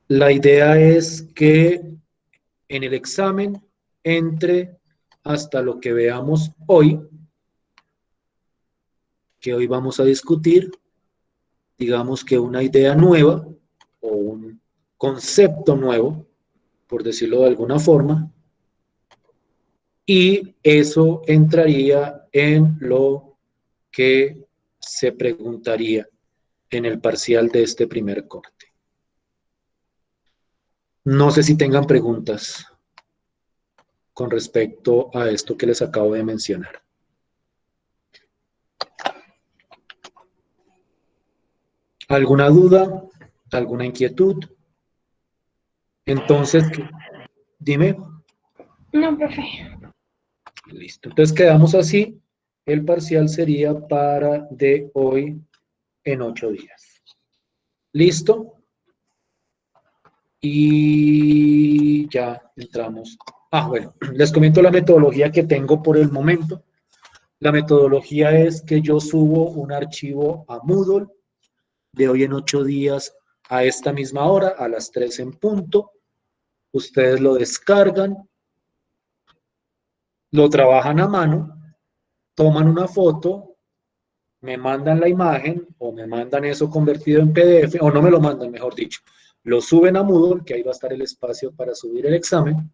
La idea es que en el examen entre hasta lo que veamos hoy, que hoy vamos a discutir, digamos que una idea nueva o un concepto nuevo, por decirlo de alguna forma, y eso entraría en lo que se preguntaría en el parcial de este primer corte. No sé si tengan preguntas con respecto a esto que les acabo de mencionar. ¿Alguna duda? ¿Alguna inquietud? Entonces, dime. No, profe. Listo. Entonces quedamos así. El parcial sería para de hoy en 8 días. ¿Listo? Y ya entramos. Bueno, les comento la metodología que tengo por el momento. La metodología es que yo subo un archivo a Moodle de hoy en 8 días a esta misma hora, a las 3 en punto. Ustedes lo descargan, lo trabajan a mano, toman una foto, me mandan la imagen o me mandan eso convertido en PDF, o no me lo mandan, mejor dicho. Lo suben a Moodle, que ahí va a estar el espacio para subir el examen,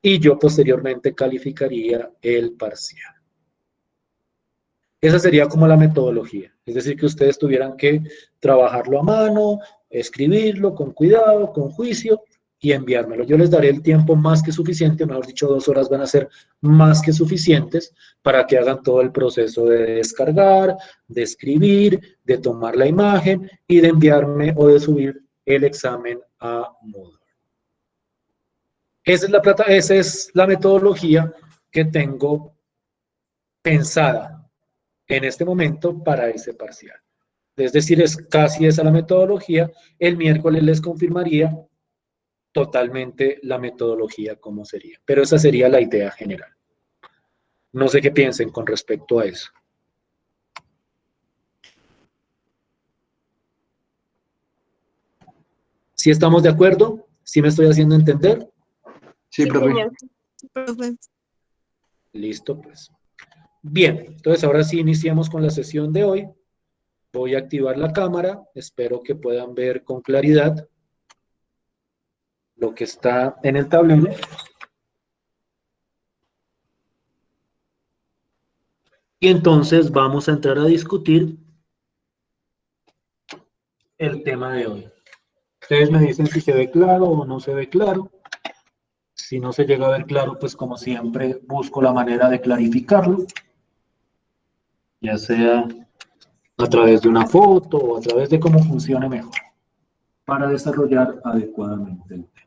y yo posteriormente calificaría el parcial. Esa sería como la metodología. Es decir, que ustedes tuvieran que trabajarlo a mano, escribirlo con cuidado, con juicio y enviármelo. Yo les daré el tiempo más que suficiente, mejor dicho, 2 horas van a ser más que suficientes para que hagan todo el proceso de descargar, de escribir, de tomar la imagen y de enviarme o de subir el examen a Moodle. Esa es la metodología que tengo pensada en este momento para ese parcial. Es decir, es casi esa la metodología. El miércoles les confirmaría totalmente la metodología cómo sería. Pero esa sería la idea general. No sé qué piensen con respecto a eso. ¿Sí estamos de acuerdo? ¿Sí me estoy haciendo entender? Sí, Sí, profe. señor. Profe. Listo, pues. Bien, entonces ahora sí iniciamos con la sesión de hoy. Voy a activar la cámara. Espero que puedan ver con claridad lo que está en el tablero. Y entonces vamos a entrar a discutir el tema de hoy. Ustedes me dicen si se ve claro o no se ve claro. Si no se llega a ver claro, pues como siempre busco la manera de clarificarlo, ya sea a través de una foto o a través de cómo funcione mejor para desarrollar adecuadamente el tema.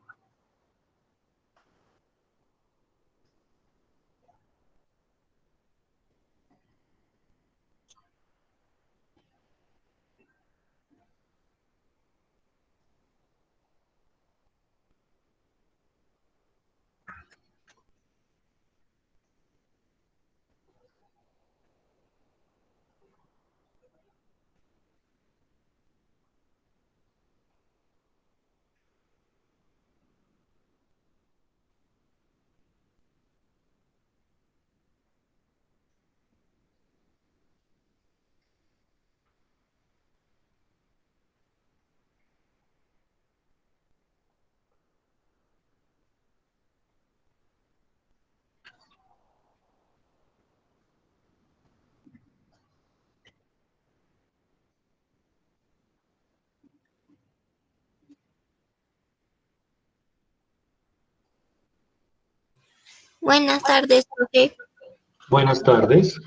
Buenas tardes, profe. Buenas tardes.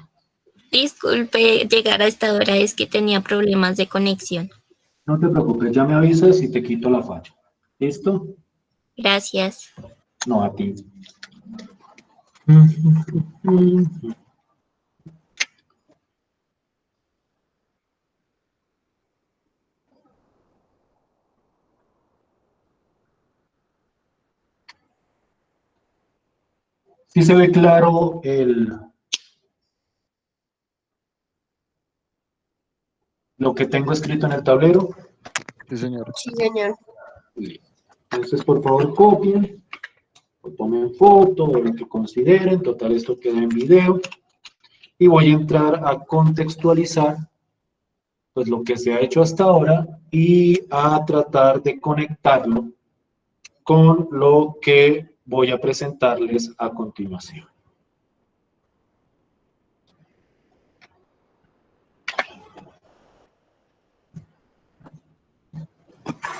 Disculpe llegar a esta hora, es que tenía problemas de conexión. No te preocupes, ya me avisas y te quito la falla. ¿Listo? Gracias. No, a ti. Si se ve claro lo que tengo escrito en el tablero. Sí, señor. Sí, señor. Entonces, por favor, copien o tomen foto o lo que consideren. Total, esto queda en video. Y voy a entrar a contextualizar pues lo que se ha hecho hasta ahora y a tratar de conectarlo con lo que voy a presentarles a continuación.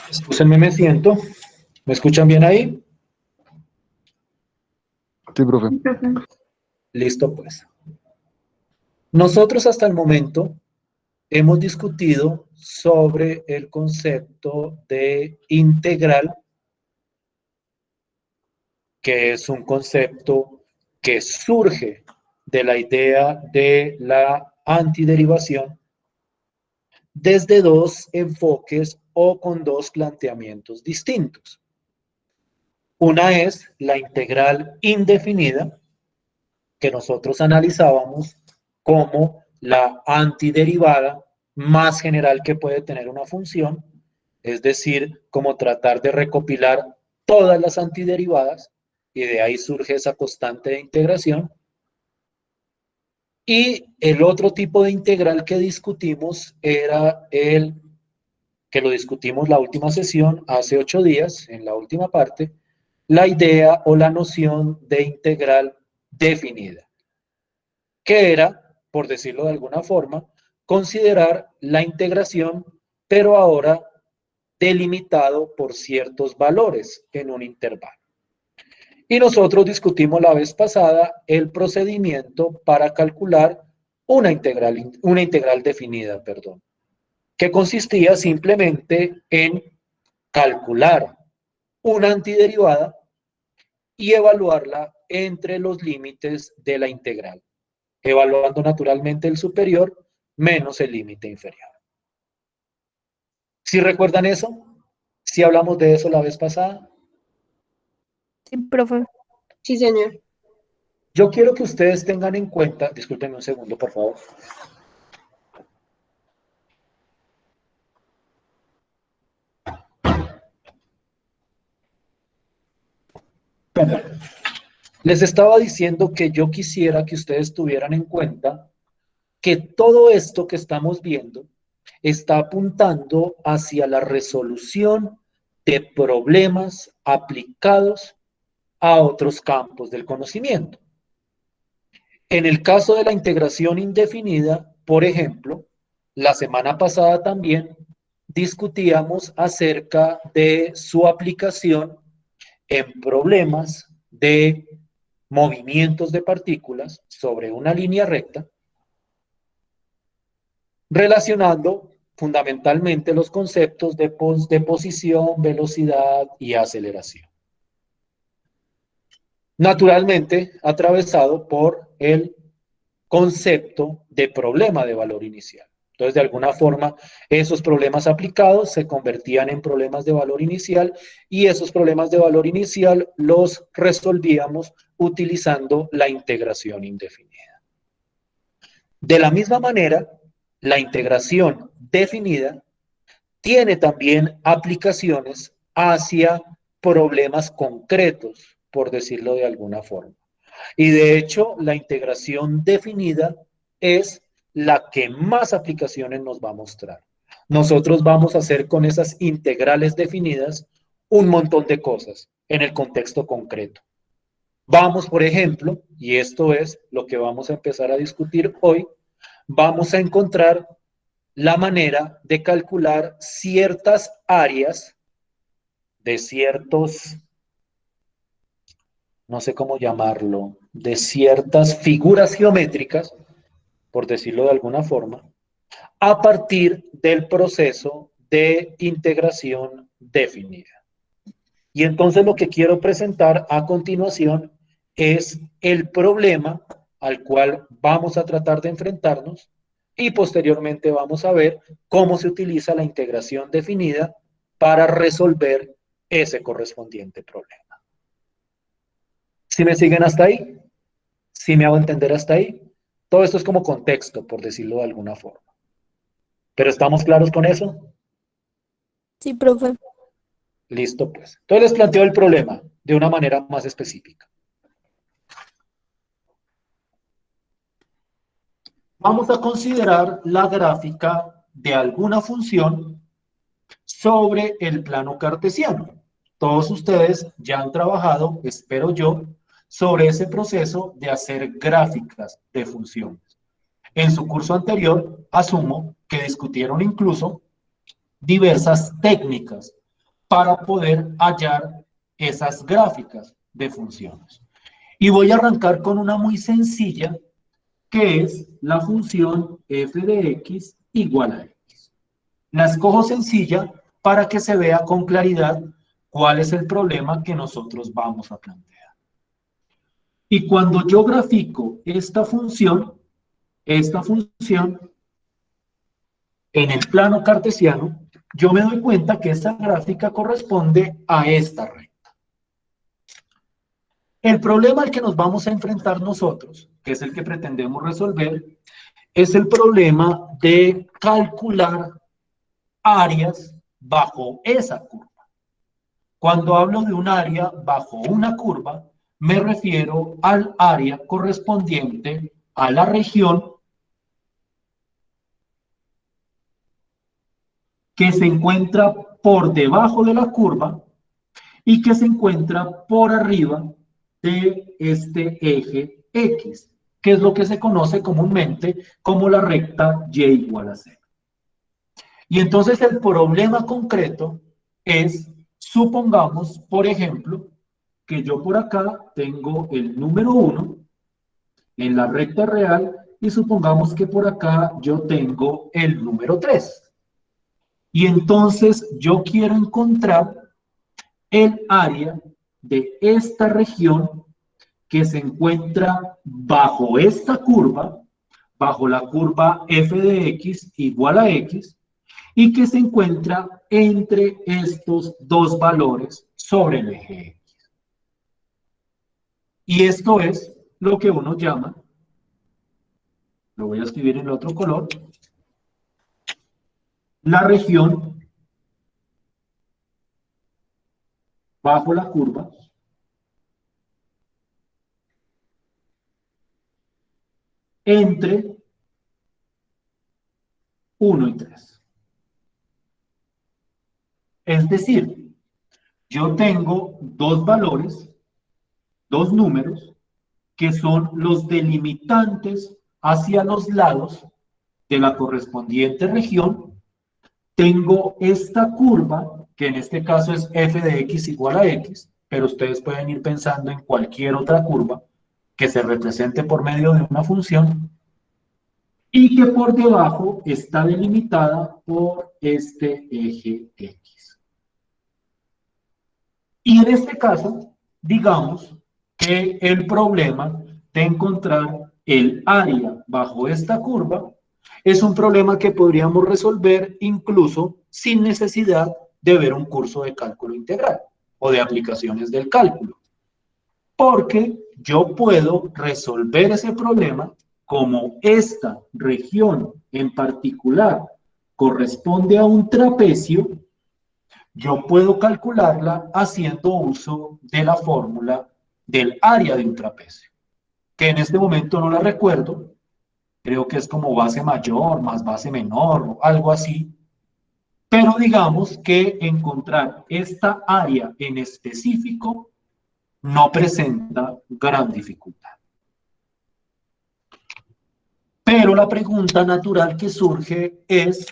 Excúsenme, me siento. ¿Me escuchan bien ahí? Sí, profe. Listo, pues. Nosotros hasta el momento hemos discutido sobre el concepto de integral, que es un concepto que surge de la idea de la antiderivación desde dos enfoques o con dos planteamientos distintos. Una es la integral indefinida, que nosotros analizábamos como la antiderivada más general que puede tener una función, es decir, como tratar de recopilar todas las antiderivadas, y de ahí surge esa constante de integración. Y el otro tipo de integral que discutimos era el que lo discutimos la última sesión, hace 8 días, en la última parte, la idea o la noción de integral definida, que era, por decirlo de alguna forma, considerar la integración, pero ahora delimitado por ciertos valores en un intervalo. Y nosotros discutimos la vez pasada el procedimiento para calcular una integral definida, perdón, que consistía simplemente en calcular una antiderivada y evaluarla entre los límites de la integral, evaluando naturalmente el superior menos el límite inferior. ¿Sí recuerdan eso? ¿Sí hablamos de eso la vez pasada? Sí, profe. Sí, señor. Yo quiero que ustedes tengan en cuenta, discúlpenme un segundo, por favor. Les estaba diciendo que yo quisiera que ustedes tuvieran en cuenta que todo esto que estamos viendo está apuntando hacia la resolución de problemas aplicados a otros campos del conocimiento. En el caso de la integración indefinida, por ejemplo, la semana pasada también discutíamos acerca de su aplicación en problemas de movimientos de partículas sobre una línea recta, relacionando fundamentalmente los conceptos de posición, velocidad y aceleración. Naturalmente, atravesado por el concepto de problema de valor inicial. Entonces, de alguna forma, esos problemas aplicados se convertían en problemas de valor inicial y esos problemas de valor inicial los resolvíamos utilizando la integración indefinida. De la misma manera, la integración definida tiene también aplicaciones hacia problemas concretos, por decirlo de alguna forma. Y de hecho, la integración definida es la que más aplicaciones nos va a mostrar. Nosotros vamos a hacer con esas integrales definidas un montón de cosas en el contexto concreto. Vamos, por ejemplo, y esto es lo que vamos a empezar a discutir hoy, vamos a encontrar la manera de calcular ciertas áreas de ciertos, no sé cómo llamarlo, de ciertas figuras geométricas, por decirlo de alguna forma, a partir del proceso de integración definida. Y entonces lo que quiero presentar a continuación es el problema al cual vamos a tratar de enfrentarnos y posteriormente vamos a ver cómo se utiliza la integración definida para resolver ese correspondiente problema. ¿Sí me siguen hasta ahí? ¿Sí me hago entender hasta ahí? Todo esto es como contexto, por decirlo de alguna forma. ¿Pero estamos claros con eso? Sí, profe. Listo, pues. Entonces les planteo el problema de una manera más específica. Vamos a considerar la gráfica de alguna función sobre el plano cartesiano. Todos ustedes ya han trabajado, espero yo, sobre ese proceso de hacer gráficas de funciones. En su curso anterior, asumo que discutieron incluso diversas técnicas para poder hallar esas gráficas de funciones. Y voy a arrancar con una muy sencilla, que es la función f de x igual a x. La escojo sencilla para que se vea con claridad cuál es el problema que nosotros vamos a plantear. Y cuando yo grafico esta función en el plano cartesiano, yo me doy cuenta que esta gráfica corresponde a esta recta. El problema al que nos vamos a enfrentar nosotros, que es el que pretendemos resolver, es el problema de calcular áreas bajo esa curva. Cuando hablo de un área bajo una curva, me refiero al área correspondiente a la región que se encuentra por debajo de la curva y que se encuentra por arriba de este eje X, que es lo que se conoce comúnmente como la recta Y igual a 0. Y entonces el problema concreto es, supongamos, por ejemplo, que yo por acá tengo el número 1 en la recta real y supongamos que por acá yo tengo el número 3. Y entonces yo quiero encontrar el área de esta región que se encuentra bajo esta curva, bajo la curva f de x igual a x, y que se encuentra entre estos dos valores sobre el eje X. Y esto es lo que uno llama, lo voy a escribir en el otro color, la región bajo la curva entre 1 y 3. Es decir, yo tengo dos valores, dos números, que son los delimitantes hacia los lados de la correspondiente región. Tengo esta curva, que en este caso es f de x igual a x, pero ustedes pueden ir pensando en cualquier otra curva que se represente por medio de una función, y que por debajo está delimitada por este eje X. Y en este caso, digamos que el problema de encontrar el área bajo esta curva es un problema que podríamos resolver incluso sin necesidad de ver un curso de cálculo integral o de aplicaciones del cálculo. Porque yo puedo resolver ese problema como esta región en particular corresponde a un trapecio. Yo puedo calcularla haciendo uso de la fórmula del área de un trapecio, que en este momento no la recuerdo, creo que es como base mayor más base menor o algo así, pero digamos que encontrar esta área en específico no presenta gran dificultad. Pero la pregunta natural que surge es,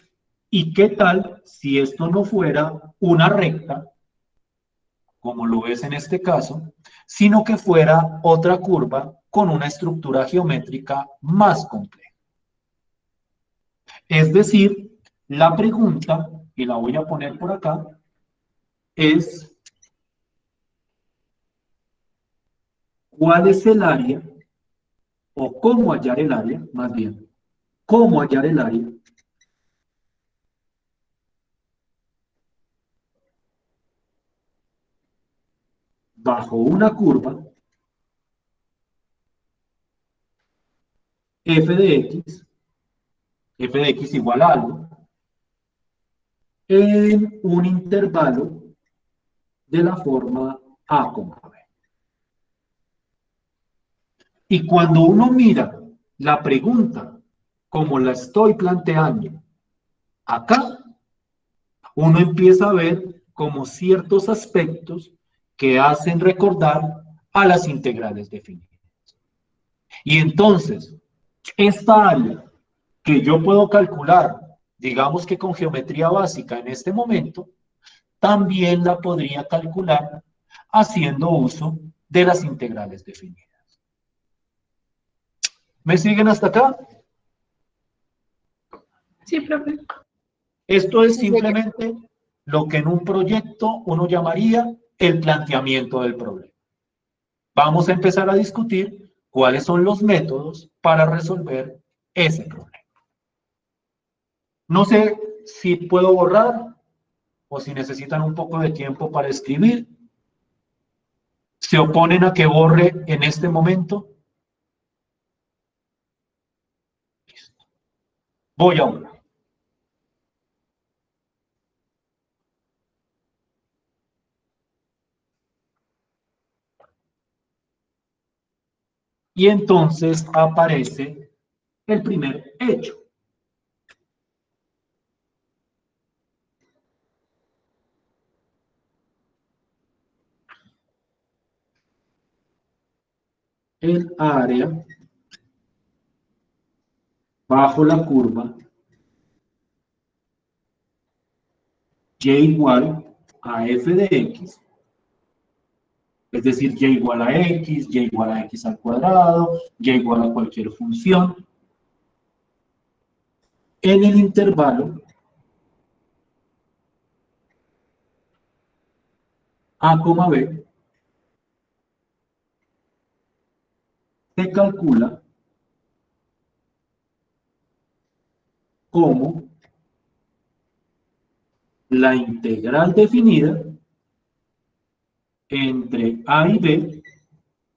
¿y qué tal si esto no fuera una recta, como lo es en este caso, sino que fuera otra curva con una estructura geométrica más compleja? Es decir, la pregunta, y la voy a poner por acá, es ¿cuál es el área, o cómo hallar el área, más bien, cómo hallar el área bajo una curva f de x igual a algo, en un intervalo de la forma A, B. Y cuando uno mira la pregunta como la estoy planteando acá, uno empieza a ver como ciertos aspectos que hacen recordar a las integrales definidas. Y entonces, esta área que yo puedo calcular, digamos que con geometría básica en este momento, también la podría calcular haciendo uso de las integrales definidas. ¿Me siguen hasta acá? Sí, profe. Esto es simplemente lo que en un proyecto uno llamaría el planteamiento del problema. Vamos a empezar a discutir cuáles son los métodos para resolver ese problema. No sé si puedo borrar o si necesitan un poco de tiempo para escribir. ¿Se oponen a que borre en este momento? Listo. Voy a borrar. Y entonces aparece el primer hecho. El área bajo la curva y igual a f de x, es decir, y igual a x, y igual a x al cuadrado, y igual a cualquier función, en el intervalo a, b, se calcula como la integral definida entre a y b,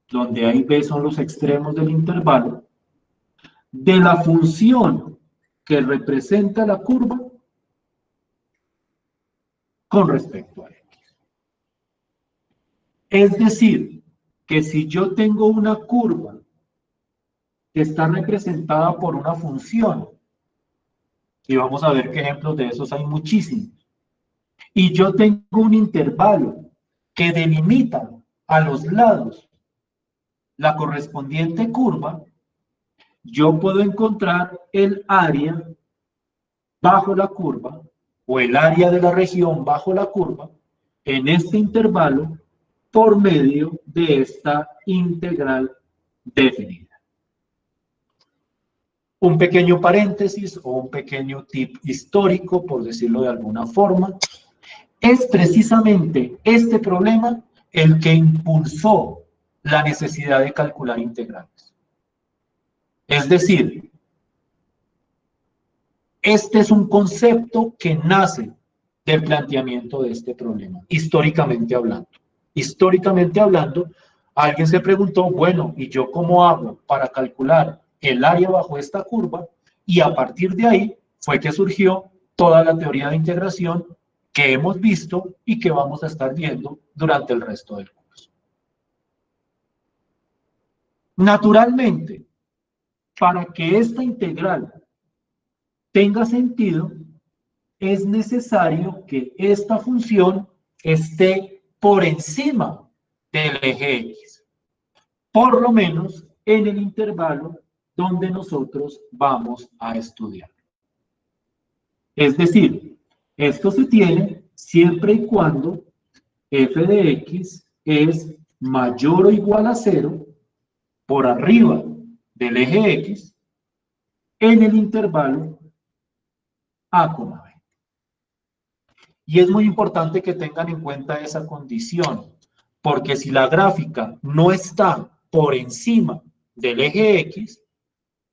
donde a y b son los extremos del intervalo, de la función que representa la curva con respecto a x. Es decir, que si yo tengo una curva que está representada por una función, y vamos a ver qué ejemplos de esos hay muchísimos, y yo tengo un intervalo que delimita a los lados la correspondiente curva, yo puedo encontrar el área bajo la curva, o el área de la región bajo la curva, en este intervalo, por medio de esta integral definida. Un pequeño paréntesis o un pequeño tip histórico, por decirlo de alguna forma, es precisamente este problema el que impulsó la necesidad de calcular integrales. Es decir, este es un concepto que nace del planteamiento de este problema, históricamente hablando. Históricamente hablando, alguien se preguntó, bueno, ¿y yo cómo hago para calcular el área bajo esta curva? Y a partir de ahí fue que surgió toda la teoría de integración que hemos visto y que vamos a estar viendo durante el resto del curso. Naturalmente, para que esta integral tenga sentido, es necesario que esta función esté por encima del eje X, por lo menos en el intervalo donde nosotros vamos a estudiar. Es decir, esto se tiene siempre y cuando f de x es mayor o igual a 0 por arriba del eje X en el intervalo a, b. Y es muy importante que tengan en cuenta esa condición, porque si la gráfica no está por encima del eje X,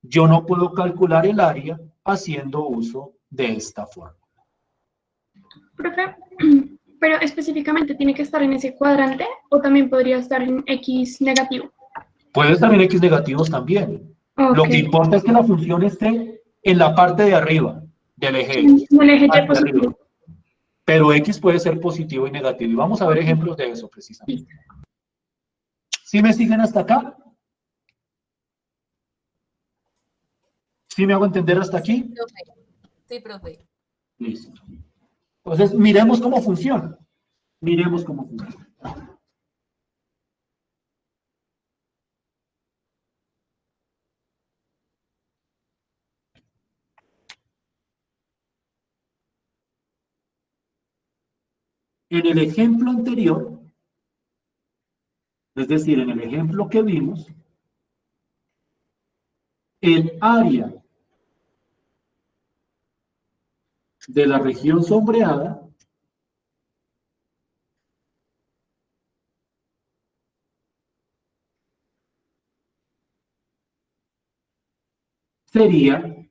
yo no puedo calcular el área haciendo uso de esta forma. Profe, pero específicamente tiene que estar en ese cuadrante o también podría estar en X negativo. Puede estar en X negativos también. Okay. Lo que importa es que la función esté en la parte de arriba del eje X. En el eje Y positivo. pero X puede ser positivo y negativo. Y vamos a ver ejemplos de eso precisamente. ¿Sí me siguen hasta acá? ¿Sí me hago entender hasta aquí? Profe. Sí, profe. Listo. Entonces, miremos cómo funciona. Miremos cómo funciona. En el ejemplo anterior, es decir, en el ejemplo que vimos, el área de la región sombreada sería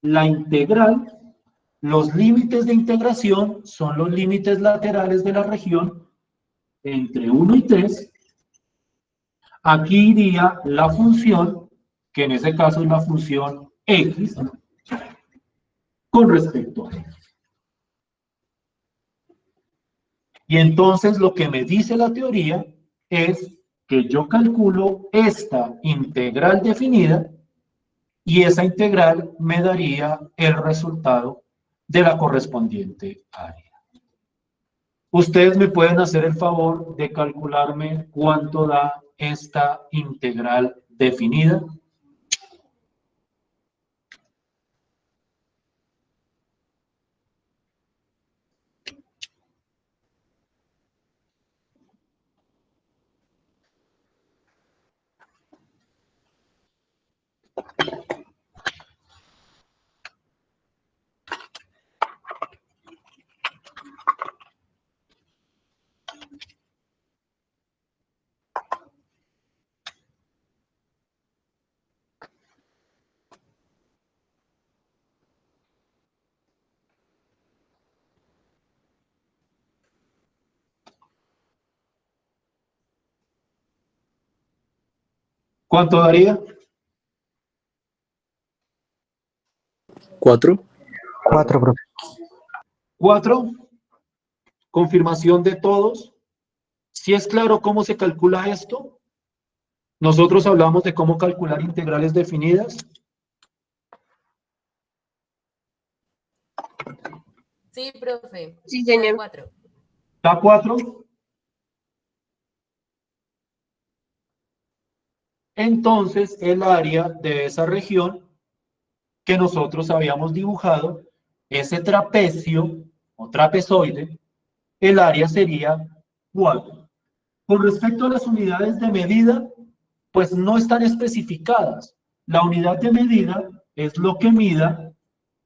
la integral. Los límites de integración son los límites laterales de la región entre 1 y 3. Aquí iría la función, que en ese caso es la función x, con respecto a x. Y entonces lo que me dice la teoría es que yo calculo esta integral definida y esa integral me daría el resultado de la correspondiente área. Ustedes me pueden hacer el favor de calcularme cuánto da esta integral definida. ¿Cuánto daría? 4. 4, profe. 4. Confirmación de todos. ¿Sí es claro cómo se calcula esto? Nosotros hablamos de cómo calcular integrales definidas. Sí, profe. Sí, señor. 4. ¿Está 4? Entonces, el área de esa región que nosotros habíamos dibujado, ese trapecio o trapezoide, el área sería 4. Con respecto a las unidades de medida, pues no están especificadas. La unidad de medida es lo que mida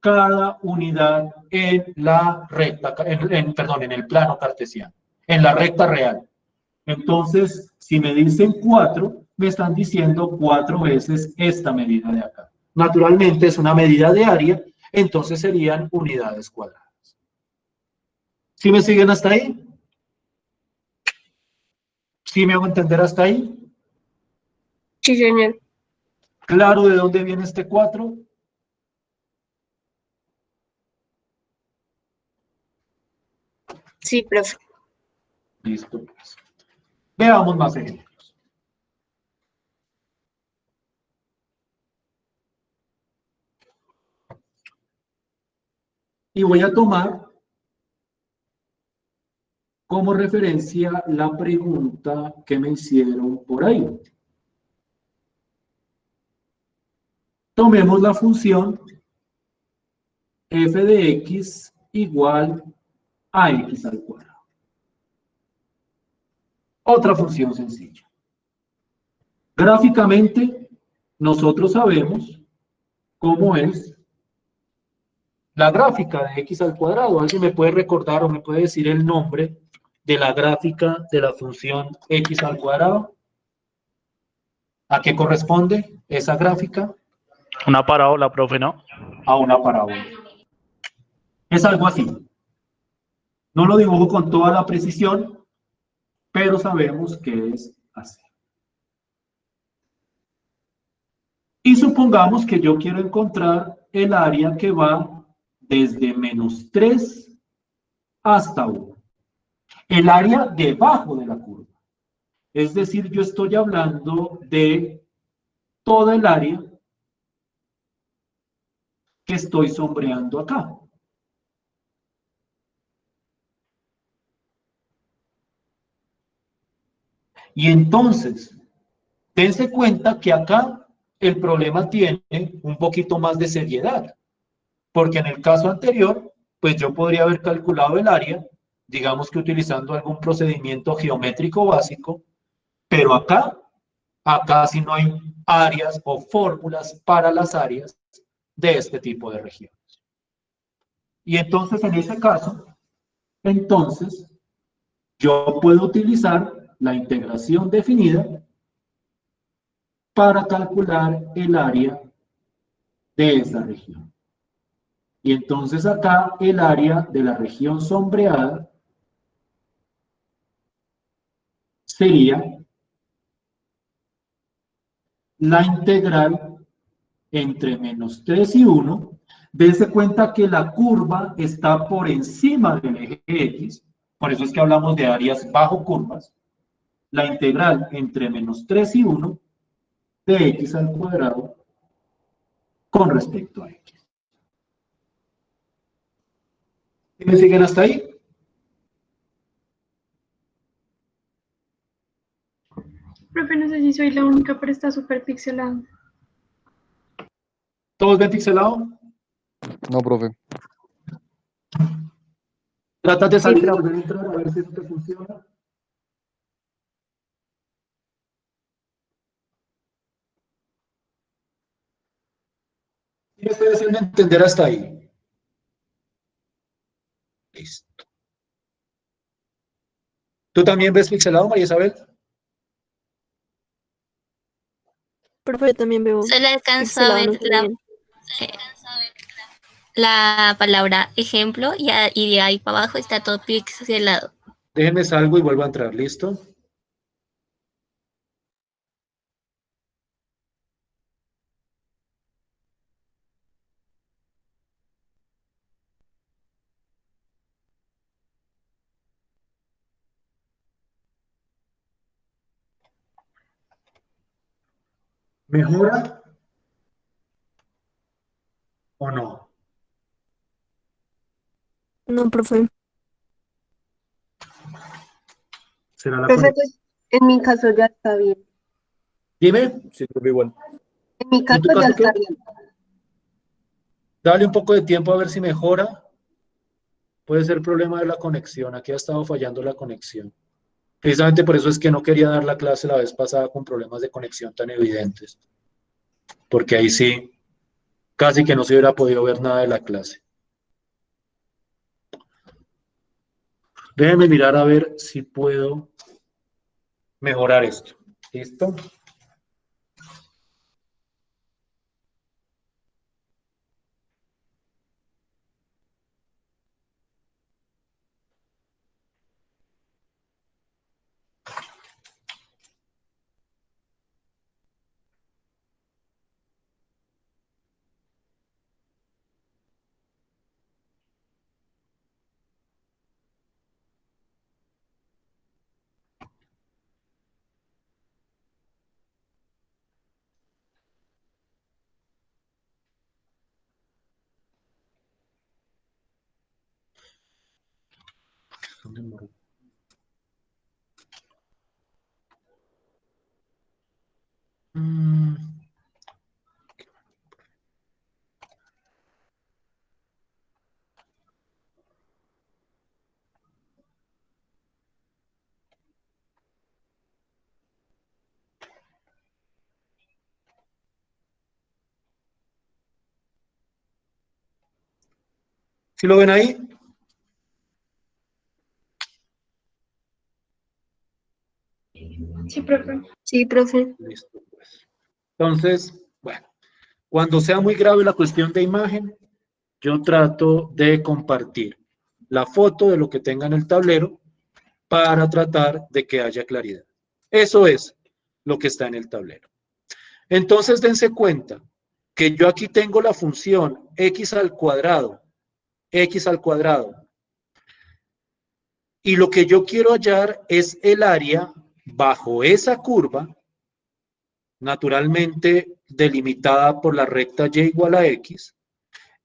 cada unidad en la recta, en el plano cartesiano, en la recta real. Entonces, si me dicen 4, me están diciendo 4 veces esta medida de acá. Naturalmente es una medida de área, entonces serían unidades cuadradas. ¿Sí me siguen hasta ahí? ¿Sí me hago entender hasta ahí? Sí, señor. ¿Claro de dónde viene este 4? Sí, profe. Listo, pues. Veamos más ejemplos. Y voy a tomar como referencia la pregunta que me hicieron por ahí. Tomemos la función f de x igual a x al cuadrado. Otra función sencilla. Gráficamente, nosotros sabemos cómo es la gráfica de x al cuadrado. ¿Alguien me puede recordar o me puede decir el nombre de la gráfica de la función x al cuadrado? ¿A qué corresponde esa gráfica? Una parábola, profe, ¿no? A una parábola. Es algo así. No lo dibujo con toda la precisión, pero sabemos que es así. Y supongamos que yo quiero encontrar el área que va desde -3 hasta 1. El área debajo de la curva. Es decir, yo estoy hablando de toda el área que estoy sombreando acá. Y entonces, dense cuenta que acá el problema tiene un poquito más de seriedad, porque en el caso anterior, pues yo podría haber calculado el área, digamos que utilizando algún procedimiento geométrico básico, pero acá sí no hay áreas o fórmulas para las áreas de este tipo de regiones. Y entonces, en ese caso, entonces, yo puedo utilizar la integración definida para calcular el área de esa región. Y entonces acá el área de la región sombreada sería la integral entre -3 y 1. Dense cuenta que la curva está por encima del eje X, por eso es que hablamos de áreas bajo curvas. La integral entre -3 y 1 de x al cuadrado con respecto a x. ¿Me siguen hasta ahí? Profe, no sé si soy la única, pero está súper pixelado. ¿Todos ven pixelado? No, profe. Tratas de salir y profe. volver a entrar a ver si esto te funciona. ¿Sí me estoy haciendo entender hasta ahí? Listo. ¿Tú también ves pixelado, María Isabel? Profe, yo también veo Solo alcanzo a pixelado, ver no se ve bien. eh, la palabra ejemplo y de ahí para abajo está todo pixelado. Déjenme salgo y vuelvo a entrar, ¿listo? ¿Mejora o no? No, profe. ¿Será la Profe, conexión? pues en mi caso ya está bien. Dime, Sí, profe, igual. En mi ¿en caso tu ya caso está qué? bien. Dale un poco de tiempo a ver si mejora. Puede ser problema de la conexión. Aquí ha estado fallando la conexión. Precisamente por eso es que no quería dar la clase la vez pasada con problemas de conexión tan evidentes. Porque ahí sí, casi que no se hubiera podido ver nada de la clase. Déjenme mirar a ver si puedo mejorar esto. ¿Listo? Mm. ¿Sí lo ven ahí? Sí, profe. Sí, profe. Listo, pues. Entonces, bueno, cuando sea muy grave la cuestión de imagen, yo trato de compartir la foto de lo que tenga en el tablero para tratar de que haya claridad. Eso es lo que está en el tablero. Entonces, dense cuenta que yo aquí tengo la función x al cuadrado x al cuadrado. Y lo que yo quiero hallar es el área bajo esa curva, naturalmente delimitada por la recta y igual a x,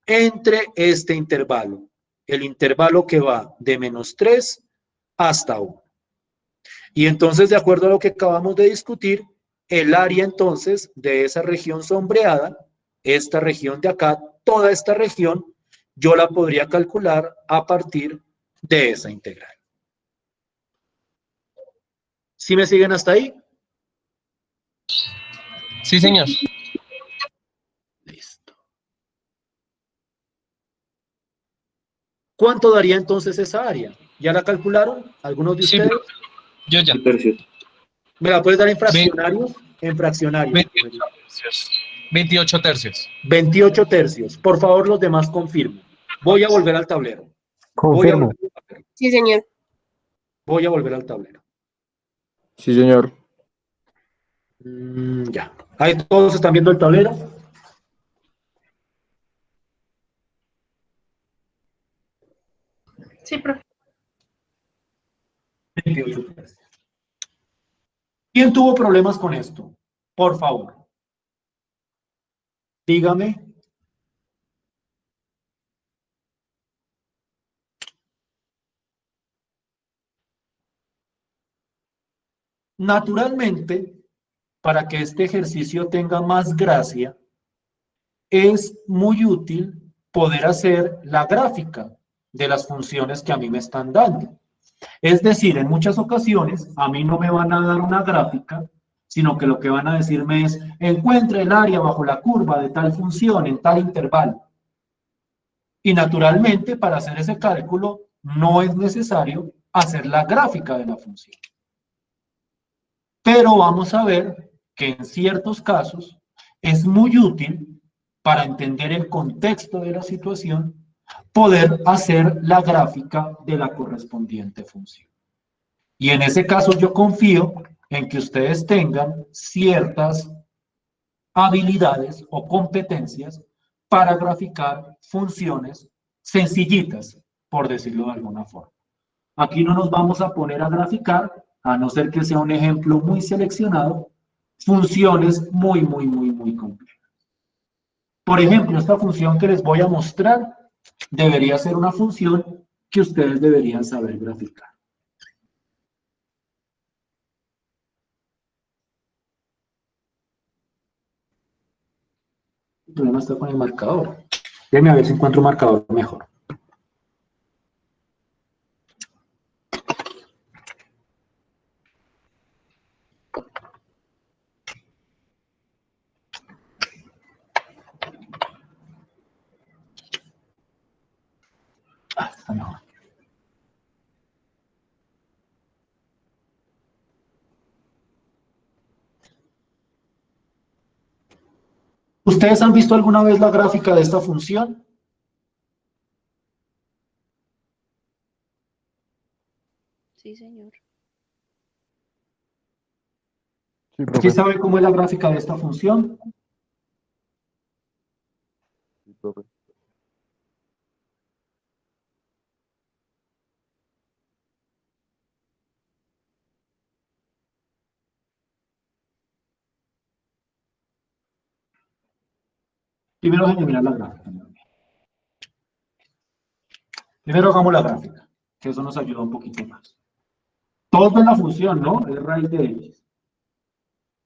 entre este intervalo, el intervalo que va de -3 hasta 1. Y entonces, de acuerdo a lo que acabamos de discutir, el área entonces de esa región sombreada, esta región de acá, toda esta región, yo la podría calcular a partir de esa integral. ¿Sí me siguen hasta ahí? Sí, señor. Listo. ¿Cuánto daría entonces esa área? ¿Ya la calcularon? ¿Algunos de Sí, ustedes? yo ya. ¿Me la puedes dar en fraccionarios? En fraccionarios. 28 tercios. 28 tercios. Por favor, los demás confirmen. Voy a volver al tablero. Confirmo. Sí, señor. Voy a volver al tablero. Sí, señor. Ya. ¿Ahí todos están viendo el tablero? Sí, profe. 28 tercios. ¿Quién tuvo problemas con esto? Por favor. Dígame. Naturalmente, para que este ejercicio tenga más gracia, es muy útil poder hacer la gráfica de las funciones que a mí me están dando. Es decir, en muchas ocasiones a mí no me van a dar una gráfica, sino que lo que van a decirme es, encuentre el área bajo la curva de tal función en tal intervalo. Y naturalmente, para hacer ese cálculo, no es necesario hacer la gráfica de la función. Pero vamos a ver que en ciertos casos es muy útil para entender el contexto de la situación poder hacer la gráfica de la correspondiente función. Y en ese caso yo confío en que ustedes tengan ciertas habilidades o competencias para graficar funciones sencillitas, por decirlo de alguna forma. Aquí no nos vamos a poner a graficar, a no ser que sea un ejemplo muy seleccionado, funciones muy complejas. Por ejemplo, esta función que les voy a mostrar debería ser una función que ustedes deberían saber graficar. El problema está con el marcador. Déjenme a ver si encuentro un marcador mejor. Está mejor. ¿Ustedes han visto alguna vez la gráfica de esta función? Sí, señor. Sí, ¿Sí profe. sabe cómo es la gráfica de esta función? Sí, profe. Primero déjenme mirar la gráfica. Primero hagamos la gráfica, que eso nos ayuda un poquito más. Todos ven la función, ¿no? Es raíz de x.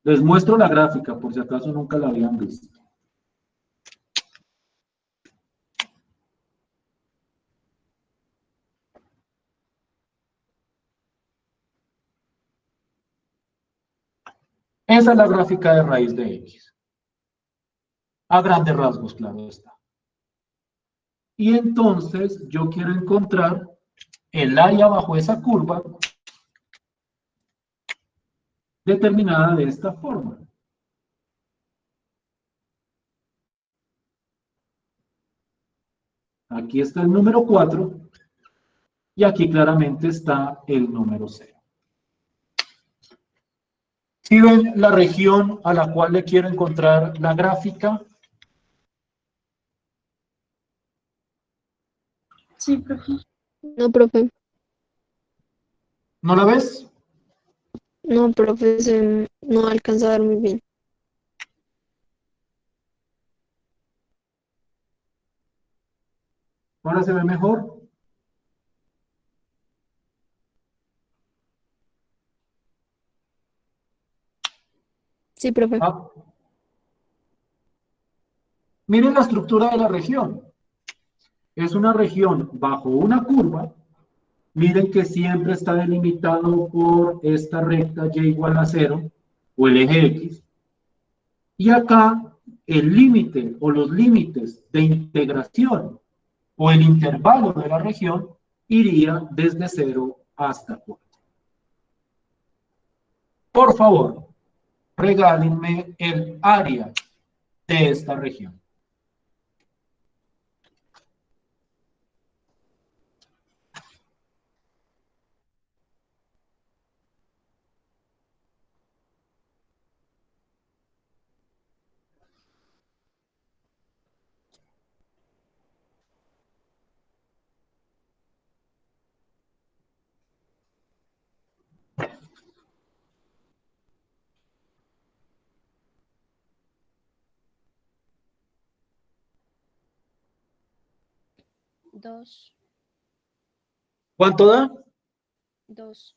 Les muestro la gráfica, por si acaso nunca la habían visto. Esa es la gráfica de raíz de x. A grandes rasgos, claro está. Y entonces yo quiero encontrar el área bajo esa curva determinada de esta forma. Aquí está el número 4 y aquí claramente está el número 0. ¿Sí ven la región a la cual le quiero encontrar la gráfica? Sí, profe. No, profe. ¿No la ves? No, profe, no alcanza a ver muy bien. ¿Ahora se ve mejor? Sí, profe. Ah, miren la estructura de la región. Es una región bajo una curva. Miren que siempre está delimitado por esta recta y igual a 0 o el eje X. Y acá el límite o los límites de integración o el intervalo de la región iría desde 0 hasta 4. Por favor, regálenme el área de esta región. Dos. ¿Cuánto da? Dos.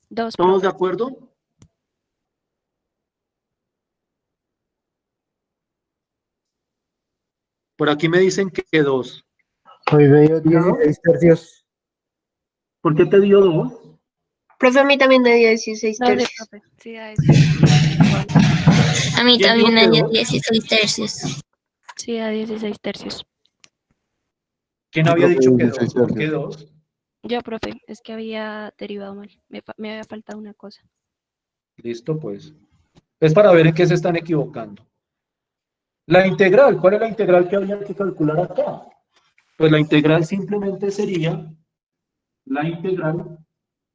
Dos, ¿Todos de profe. acuerdo? Por aquí me dicen que 2. Hoy veo 16 tercios. ¿Por qué te dio 2? Profe, a mí también me dio 16 Dale, tercios. profe. Sí, a eso. Igual. A mí ¿Quién dijo también que me dio 2? 16 tercios. Sí, a 16 tercios. ¿Quién Sí, había profe, dicho que 16 2? ¿Por qué tercios. 2? Yo, profe, es que había derivado mal. Me había faltado una cosa. Listo, pues. Es para ver en qué se están equivocando. La integral, ¿cuál es la integral que había que calcular acá? Pues la integral simplemente sería la integral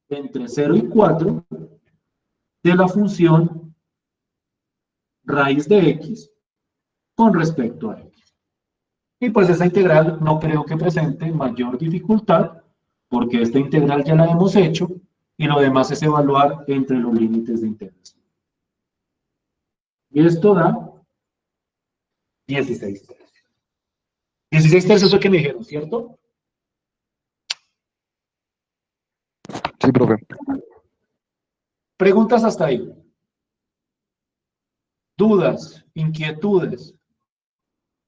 entre 0 y 4 de la función raíz de x con respecto a x. Y pues esa integral no creo que presente mayor dificultad porque esta integral ya la hemos hecho y lo demás es evaluar entre los límites de integración. Y esto da 16 tercios. 16 tercios fue que me dijeron, ¿cierto? Sí, profe. Preguntas hasta ahí. Dudas, inquietudes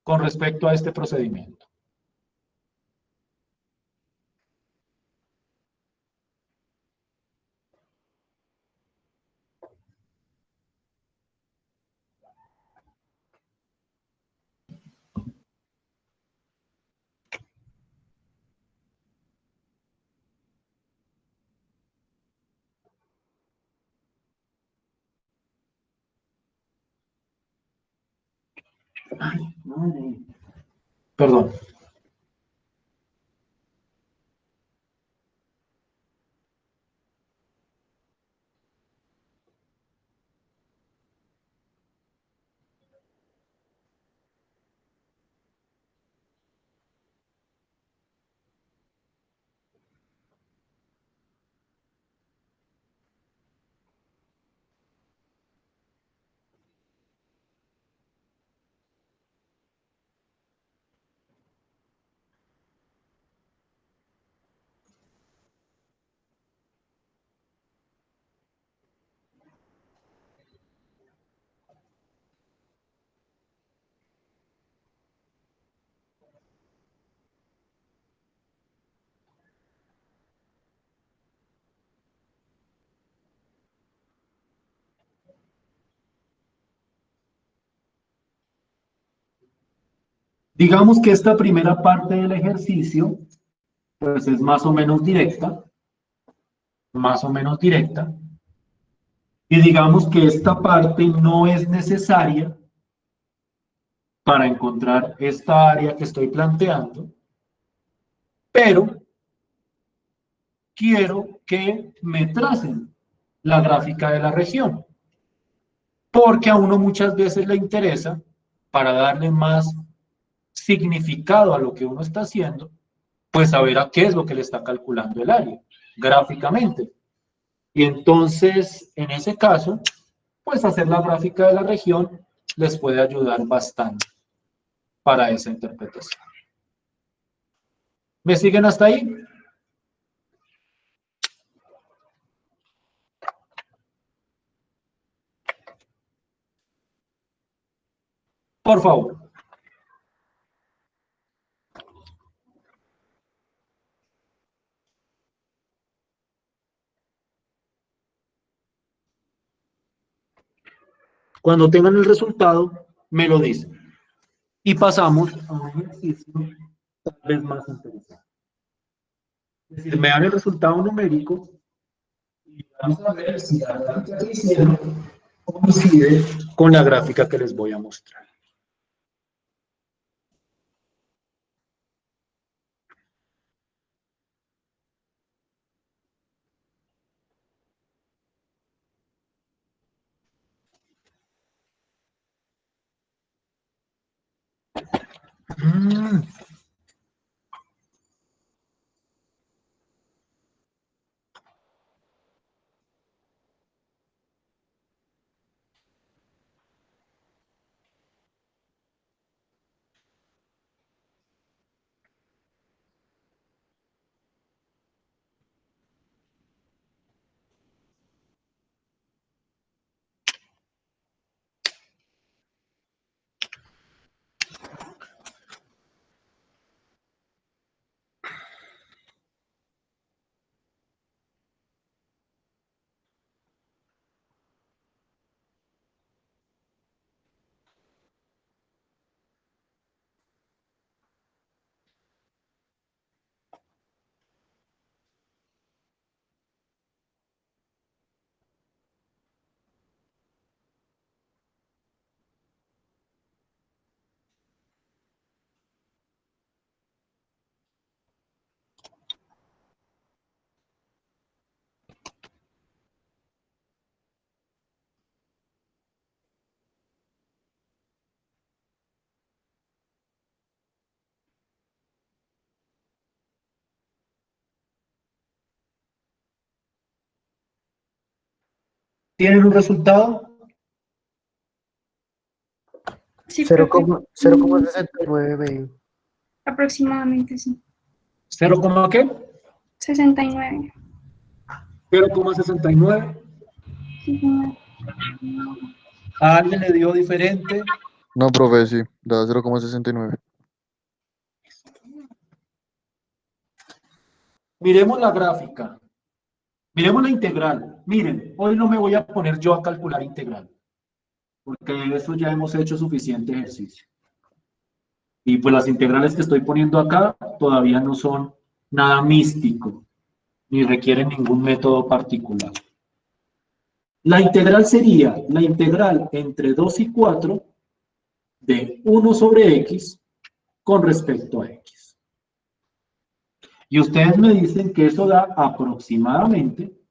con respecto a este procedimiento. Ay, madre. Perdón. Digamos que esta primera parte del ejercicio, pues es más o menos directa, más o menos directa, y digamos que esta parte no es necesaria para encontrar esta área que estoy planteando, pero quiero que me tracen la gráfica de la región, porque a uno muchas veces le interesa, para darle más significado a lo que uno está haciendo, pues saber a qué es lo que le está calculando el área, gráficamente. Y entonces, en ese caso, pues hacer la gráfica de la región les puede ayudar bastante para esa interpretación. ¿Me siguen hasta ahí? Por favor. Cuando tengan el resultado, me lo dicen. Y pasamos a un ejercicio tal vez más interesante. Es decir, me dan el resultado numérico y vamos a ver si la gráfica que hicieron coincide con la gráfica que les voy a mostrar. ¿Tienen un resultado? Sí, profe. 0,69. Aproximadamente, sí. ¿0, qué? 69. 0,69. Sí, señor. ¿A alguien le dio diferente? No, profe, sí, da 0,69. Miremos la gráfica. Miremos la integral. Miren, hoy no me voy a poner yo a calcular integral, porque de eso ya hemos hecho suficiente ejercicio. Y pues las integrales que estoy poniendo acá todavía no son nada místico, ni requieren ningún método particular. La integral sería la integral entre 2 y 4 de 1 sobre x con respecto a x. Y ustedes me dicen que eso da aproximadamente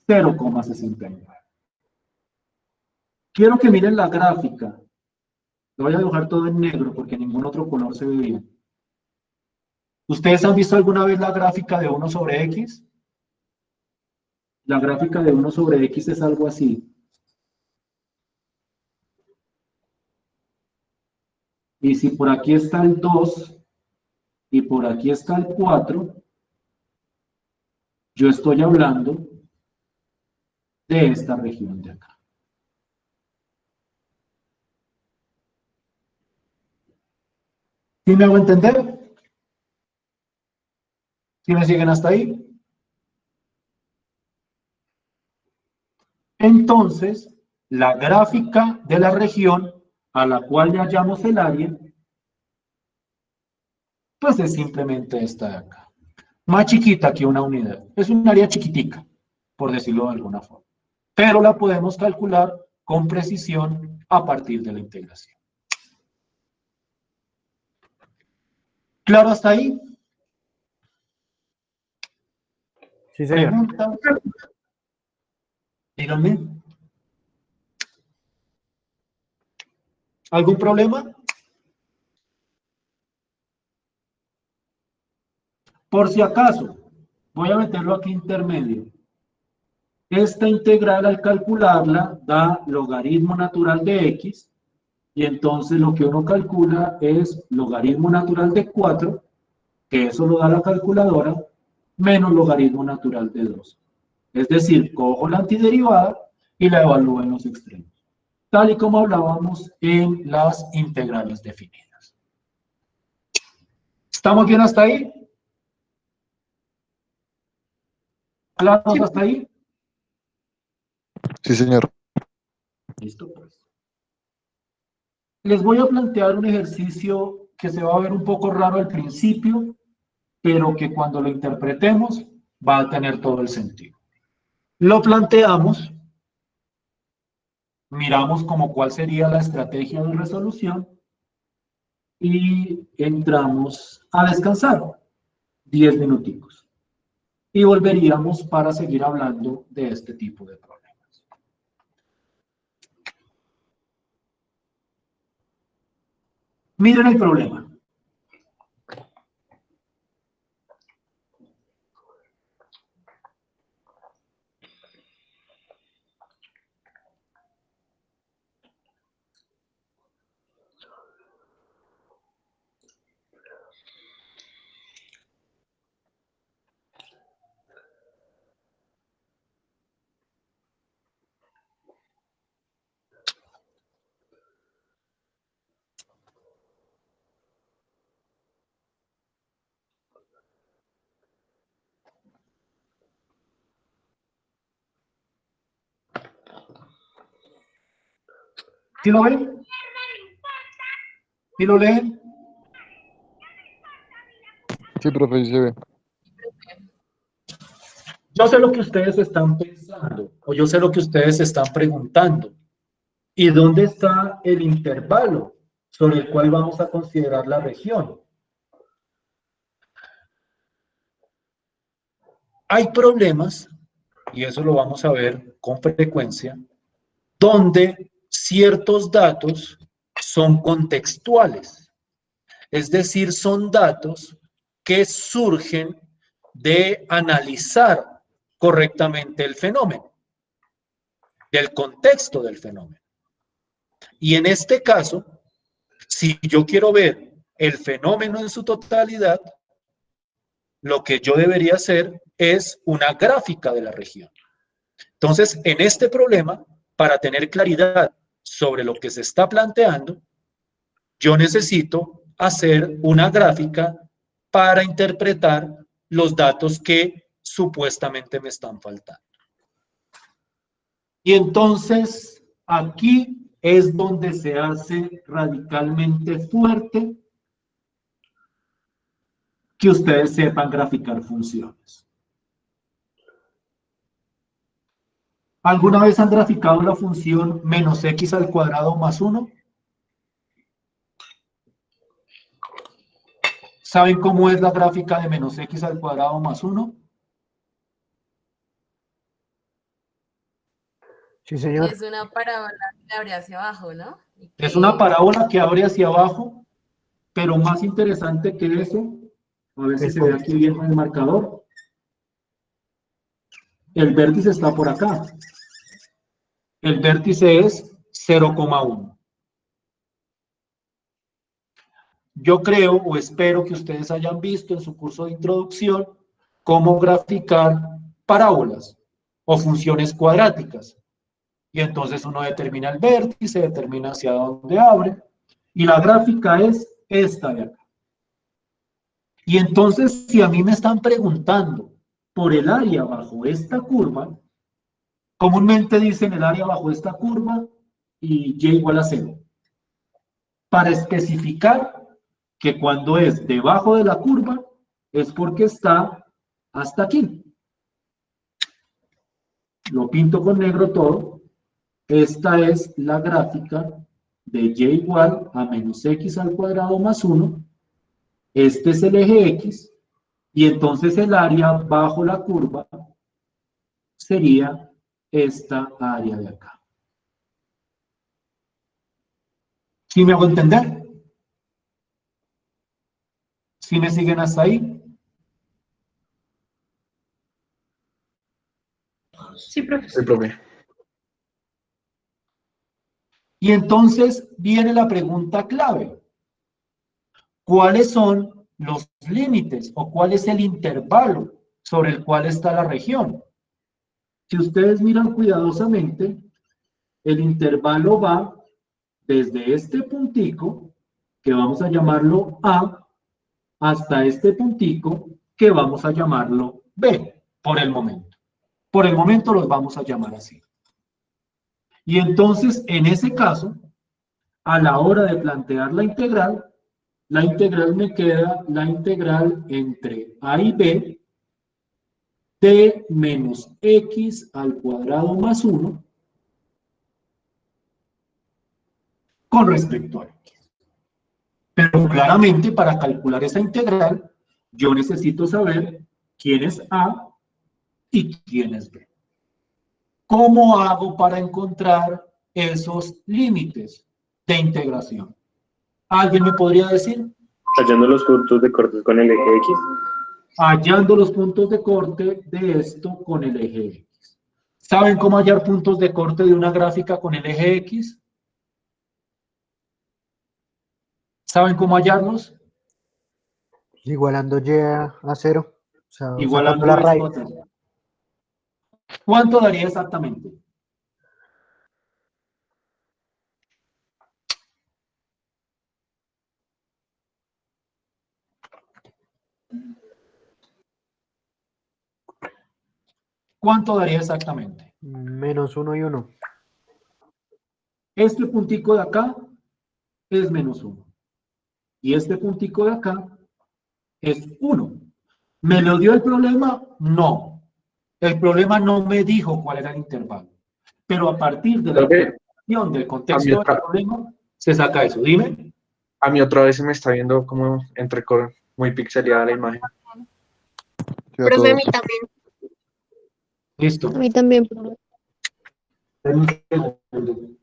0,69. Quiero que miren la gráfica. Lo voy a dibujar todo en negro porque ningún otro color se ve bien. ¿Ustedes han visto alguna vez la gráfica de 1 sobre x? La gráfica de 1 sobre x es algo así. Y si por aquí está el 2 y por aquí está el 4, yo estoy hablando de esta región de acá. ¿Sí me hago entender? ¿Sí me siguen hasta ahí? Entonces, la gráfica de la región a la cual le hallamos el área, pues es simplemente esta de acá. Más chiquita que una unidad. Es un área chiquitica, por decirlo de alguna forma. Pero la podemos calcular con precisión a partir de la integración. ¿Claro hasta ahí? Sí, señor. ¿Preguntas? Díganme. ¿Algún problema? Por si acaso, voy a meterlo aquí intermedio. Esta integral al calcularla da logaritmo natural de x, y entonces lo que uno calcula es logaritmo natural de 4, que eso lo da la calculadora, menos logaritmo natural de 2. Es decir, cojo la antiderivada y la evalúo en los extremos, tal y como hablábamos en las integrales definidas. ¿Estamos bien hasta ahí? ¿Claros hasta ahí? Sí, señor. Listo, pues. Les voy a plantear un ejercicio que se va a ver un poco raro al principio, pero que cuando lo interpretemos va a tener todo el sentido. Lo planteamos, miramos como cuál sería la estrategia de resolución y entramos a descansar 10 minuticos. Y volveríamos para seguir hablando de este tipo de problemas. Miren el problema. ¿Sí lo ven? ¿Sí lo leen? Sí, profe, sí se ve. Yo sé lo que ustedes están pensando, o yo sé lo que ustedes están preguntando. ¿Y dónde está el intervalo sobre el cual vamos a considerar la región? Hay problemas, y eso lo vamos a ver con frecuencia, donde ciertos datos son contextuales. Es decir, son datos que surgen de analizar correctamente el fenómeno, del contexto del fenómeno. Y en este caso, si yo quiero ver el fenómeno en su totalidad, lo que yo debería hacer es una gráfica de la región. Entonces, en este problema, para tener claridad sobre lo que se está planteando, yo necesito hacer una gráfica para interpretar los datos que supuestamente me están faltando. Y entonces, aquí es donde se hace radicalmente fuerte que ustedes sepan graficar funciones. ¿Alguna vez han graficado la función menos x al cuadrado más 1? ¿Saben cómo es la gráfica de menos x al cuadrado más 1? Sí, señor. Es una parábola que abre hacia abajo, ¿no? Es una parábola que abre hacia abajo, pero más interesante que eso, a ver si se ve aquí bien con el marcador, el vértice está por acá. El vértice es 0,1. Yo creo o espero que ustedes hayan visto en su curso de introducción cómo graficar parábolas o funciones cuadráticas. Y entonces uno determina el vértice, determina hacia dónde abre, y la gráfica es esta de acá. Y entonces, si a mí me están preguntando por el área bajo esta curva, comúnmente dicen el área bajo esta curva y y igual a 0. Para especificar que cuando es debajo de la curva es porque está hasta aquí. Lo pinto con negro todo. Esta es la gráfica de y igual a menos x al cuadrado más 1. Este es el eje x. Y entonces el área bajo la curva sería esta área de acá. ¿Sí me hago entender? ¿Sí me siguen hasta ahí? Sí, profe. Sí, profe. Y entonces viene la pregunta clave. ¿Cuáles son los límites o cuál es el intervalo sobre el cual está la región? Si ustedes miran cuidadosamente, el intervalo va desde este puntico, que vamos a llamarlo A, hasta este puntico, que vamos a llamarlo B, por el momento. Por el momento los vamos a llamar así. Y entonces, en ese caso, a la hora de plantear la integral me queda la integral entre A y B de menos x al cuadrado más 1 con respecto a x. Pero claramente para calcular esa integral, yo necesito saber quién es A y quién es B. ¿Cómo hago para encontrar esos límites de integración? ¿Alguien me podría decir? Hallando los puntos de corte con el eje X. Hallando los puntos de corte de esto con el eje X. ¿Saben cómo hallar puntos de corte de una gráfica con el eje X? ¿Saben cómo hallarlos? Igualando y a 0. O sea, Igualando sacando la esto raíz. a cero. ¿Cuánto daría exactamente? ¿Cuánto daría exactamente? Menos 1 y 1. Este puntico de acá es menos 1. Y este puntico de acá es 1. ¿Me lo dio el problema? No. El problema no me dijo cuál era el intervalo. Pero a partir de la interpretación del contexto del problema, se saca eso. Dime. A mí otra vez se me está viendo como muy pixeleada la imagen. Profe, a mí también. Listo. A mí también, profe. Dame un segundo.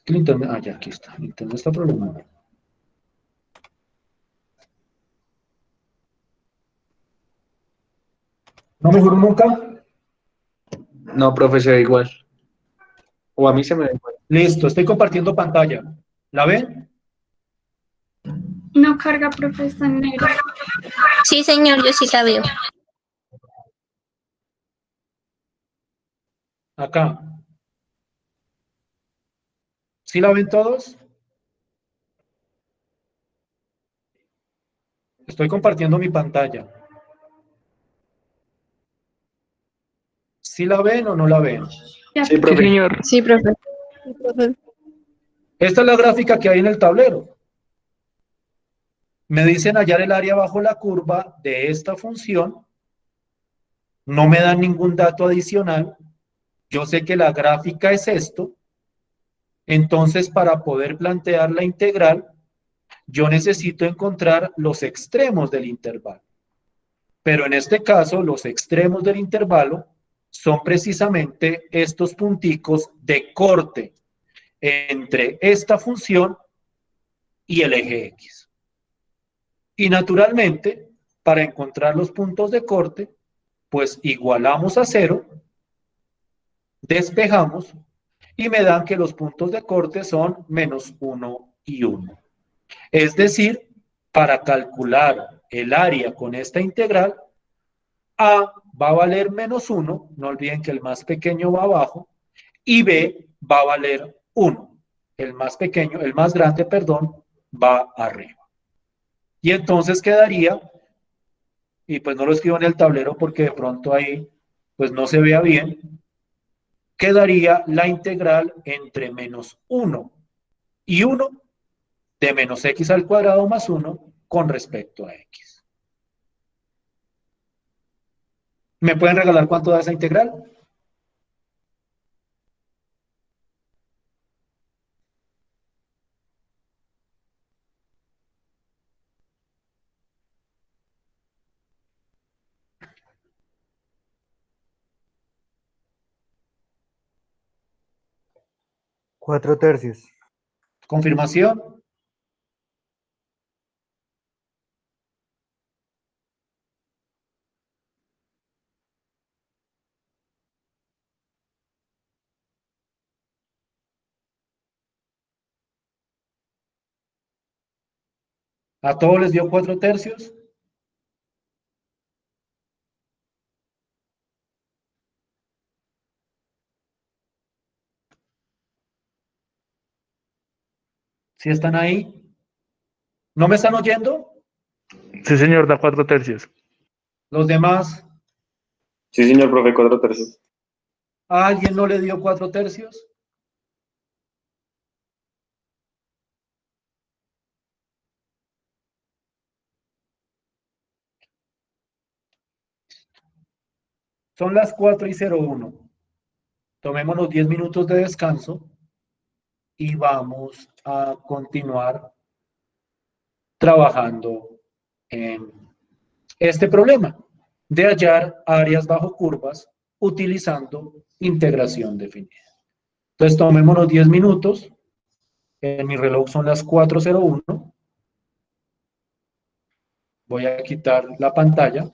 El internet, ya aquí está. El internet está problemado. ¿No mejoró nunca? No, profe, se ve igual. O a mí se me ve igual. Listo, estoy compartiendo pantalla. ¿La ven? No carga, profe, está en negro. Sí, señor, yo sí la veo. Acá. ¿Sí la ven todos? Estoy compartiendo mi pantalla. ¿Sí la ven o no la ven? Ya. Sí, profe. señor. Sí, profe. Sí, profe. Esta es la gráfica que hay en el tablero. Me dicen hallar el área bajo la curva de esta función. No me dan ningún dato adicional. Yo sé que la gráfica es esto. Entonces, para poder plantear la integral, yo necesito encontrar los extremos del intervalo. Pero en este caso, los extremos del intervalo son precisamente estos punticos de corte entre esta función y el eje X. Y naturalmente, para encontrar los puntos de corte, pues igualamos a 0, despejamos y me dan que los puntos de corte son menos 1 y 1. Es decir, para calcular el área con esta integral, A va a valer menos 1, no olviden que el más pequeño va abajo, y B va a valer 1. El más pequeño, el más grande, perdón, va arriba. Y entonces quedaría, y pues no lo escribo en el tablero porque de pronto ahí pues no se vea bien, quedaría la integral entre menos 1 y 1 de menos x al cuadrado más 1 con respecto a x. ¿Me pueden regalar cuánto da esa integral? Cuatro tercios. Confirmación. ¿A todos les dio 4 tercios? ¿Sí están ahí? ¿No me están oyendo? Sí, señor, da 4 tercios. ¿Los demás? Sí, señor profe, 4 tercios. ¿A alguien no le dio 4 tercios? Son las 4:01. Tomémonos 10 minutos de descanso y vamos a continuar trabajando en este problema de hallar áreas bajo curvas utilizando integración definida. Entonces tomémonos 10 minutos. En mi reloj son las 4:01. Voy a quitar la pantalla.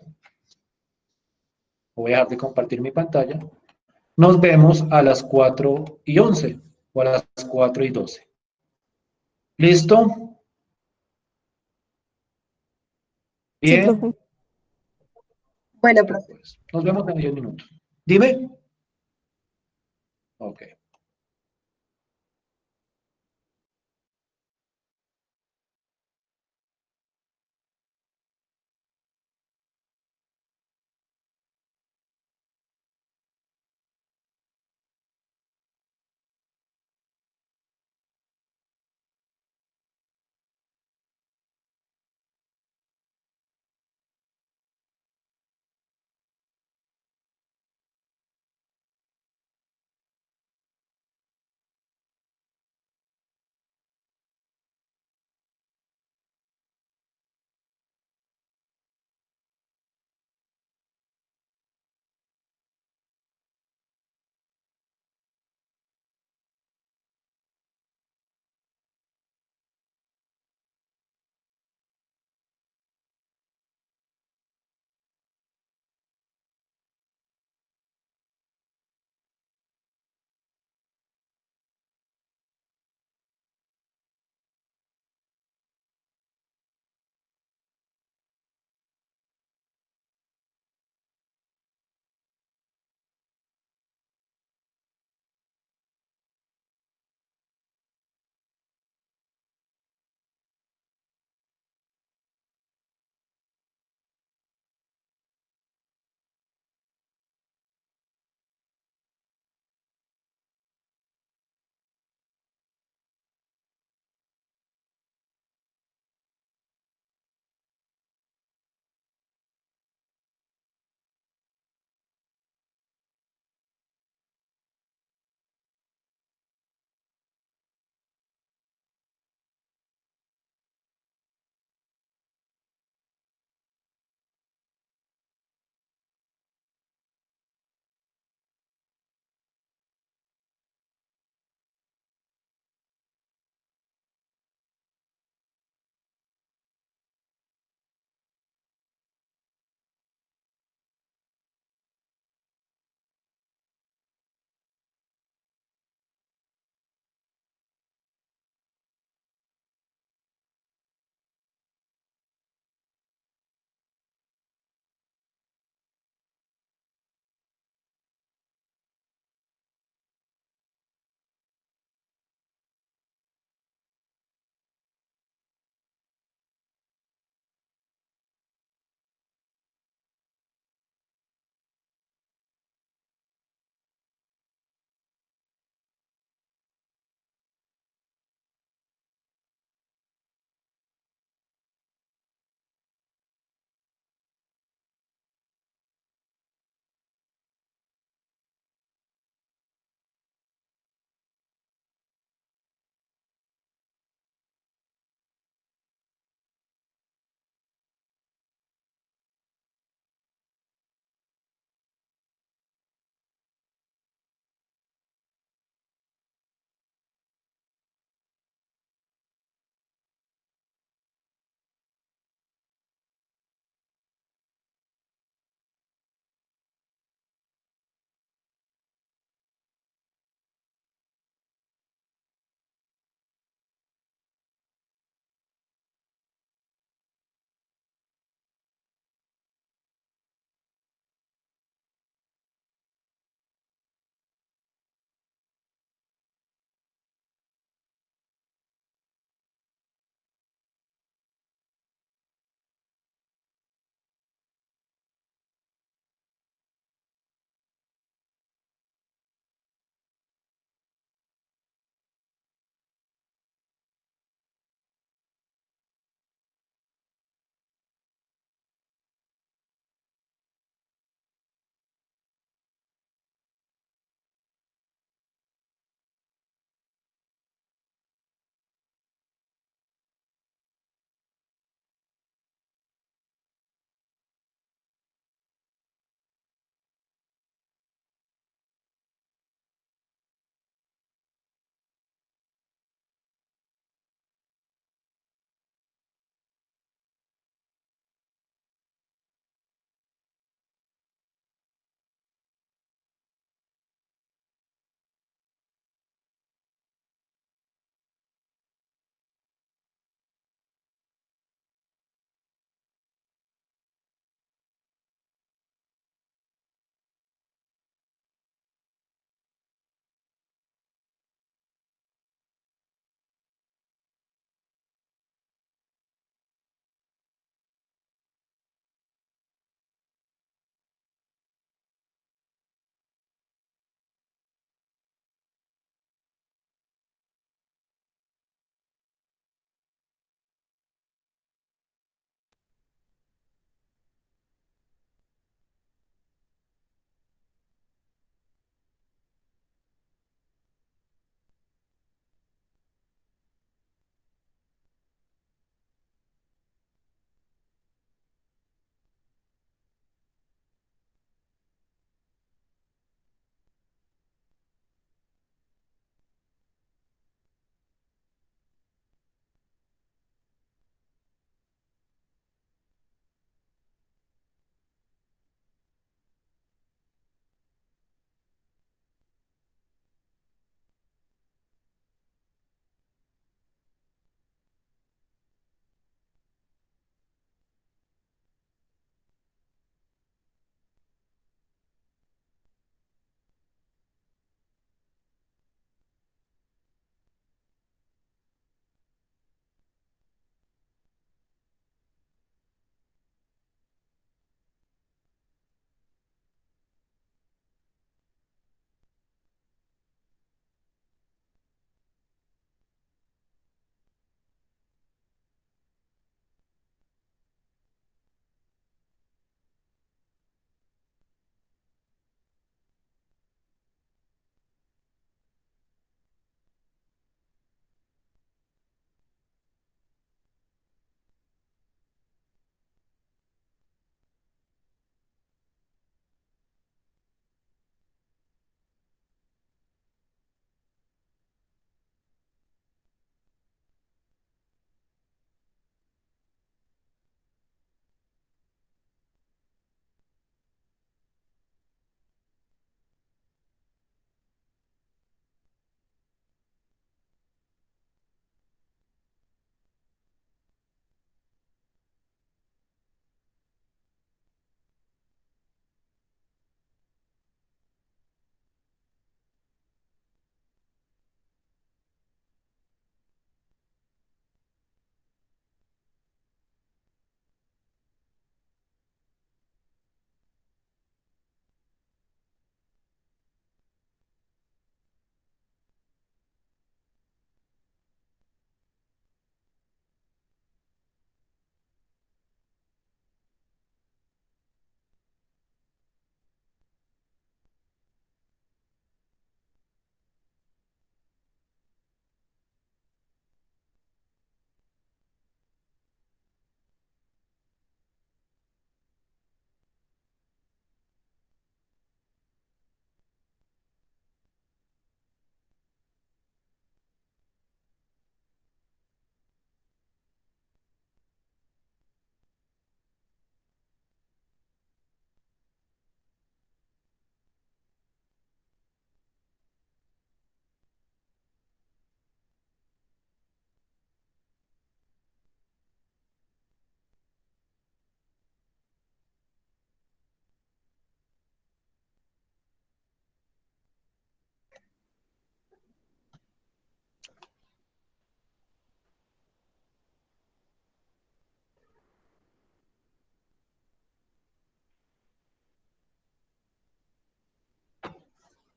Voy a dejar de compartir mi pantalla. Nos vemos a las 4:11 o a las 4:12. ¿Listo? Sí, Bien. profe. Bueno, profe. Pues, nos vemos en 10 minutos. Dime. Ok.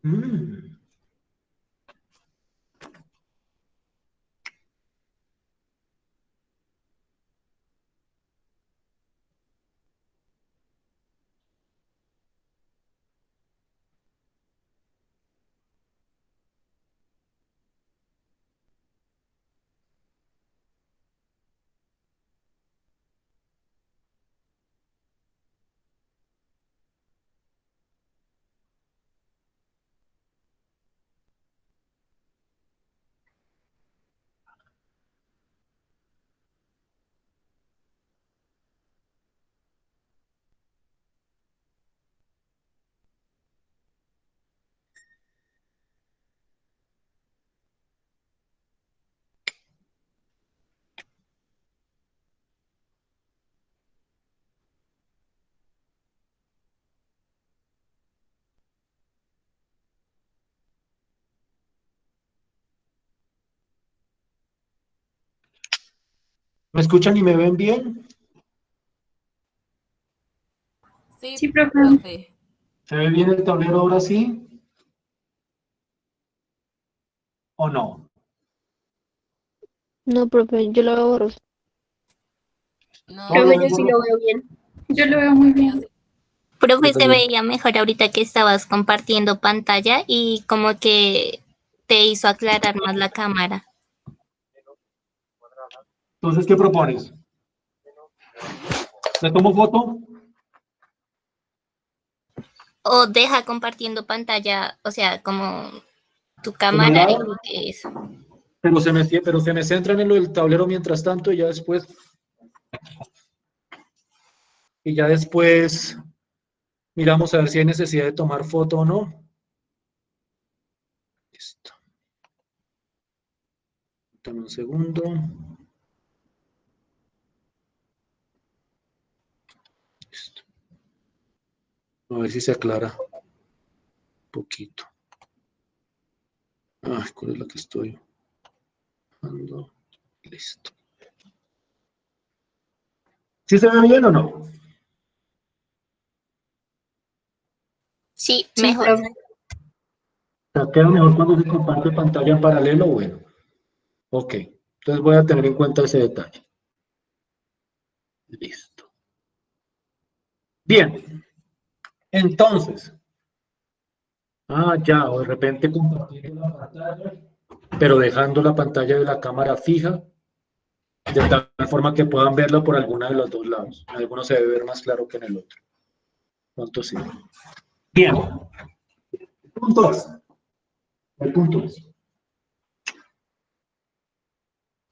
Mm. ¿Me escuchan y me ven bien? Sí, Sí, profe. profe. ¿Se ve bien el tablero ahora sí? ¿O no? No, profe, yo lo veo borroso. No, ¿Todo Profe, bien, Yo sí lo veo bien. yo lo veo muy yo bien. sí. Profe, Yo se también. veía mejor ahorita que estabas compartiendo pantalla y como que te hizo aclarar más la cámara. Entonces, ¿qué propones? ¿Le tomo foto? O deja compartiendo pantalla, o sea, como tu ¿Como al cámara y lado? eso. Pero se me centran en lo del tablero mientras tanto y ya después miramos a ver si hay necesidad de tomar foto o no. Listo. Dame un segundo. Listo. A ver si se aclara un poquito. Ay, ¿cuál es la que estoy bajando? Listo. ¿Sí se ve bien o no? Sí, Sí, mejor. profe. O sea, queda mejor cuando se comparte pantalla en paralelo. Bueno, ok. Entonces voy a tener en cuenta ese detalle. Listo. Bien. Entonces, ya, o de repente compartiendo la pantalla, pero dejando la pantalla de la cámara fija, de tal forma que puedan verla por alguna de los dos lados. En alguno se debe ver más claro que en el otro. ¿Cuánto sí? Bien. Punto dos. El punto es.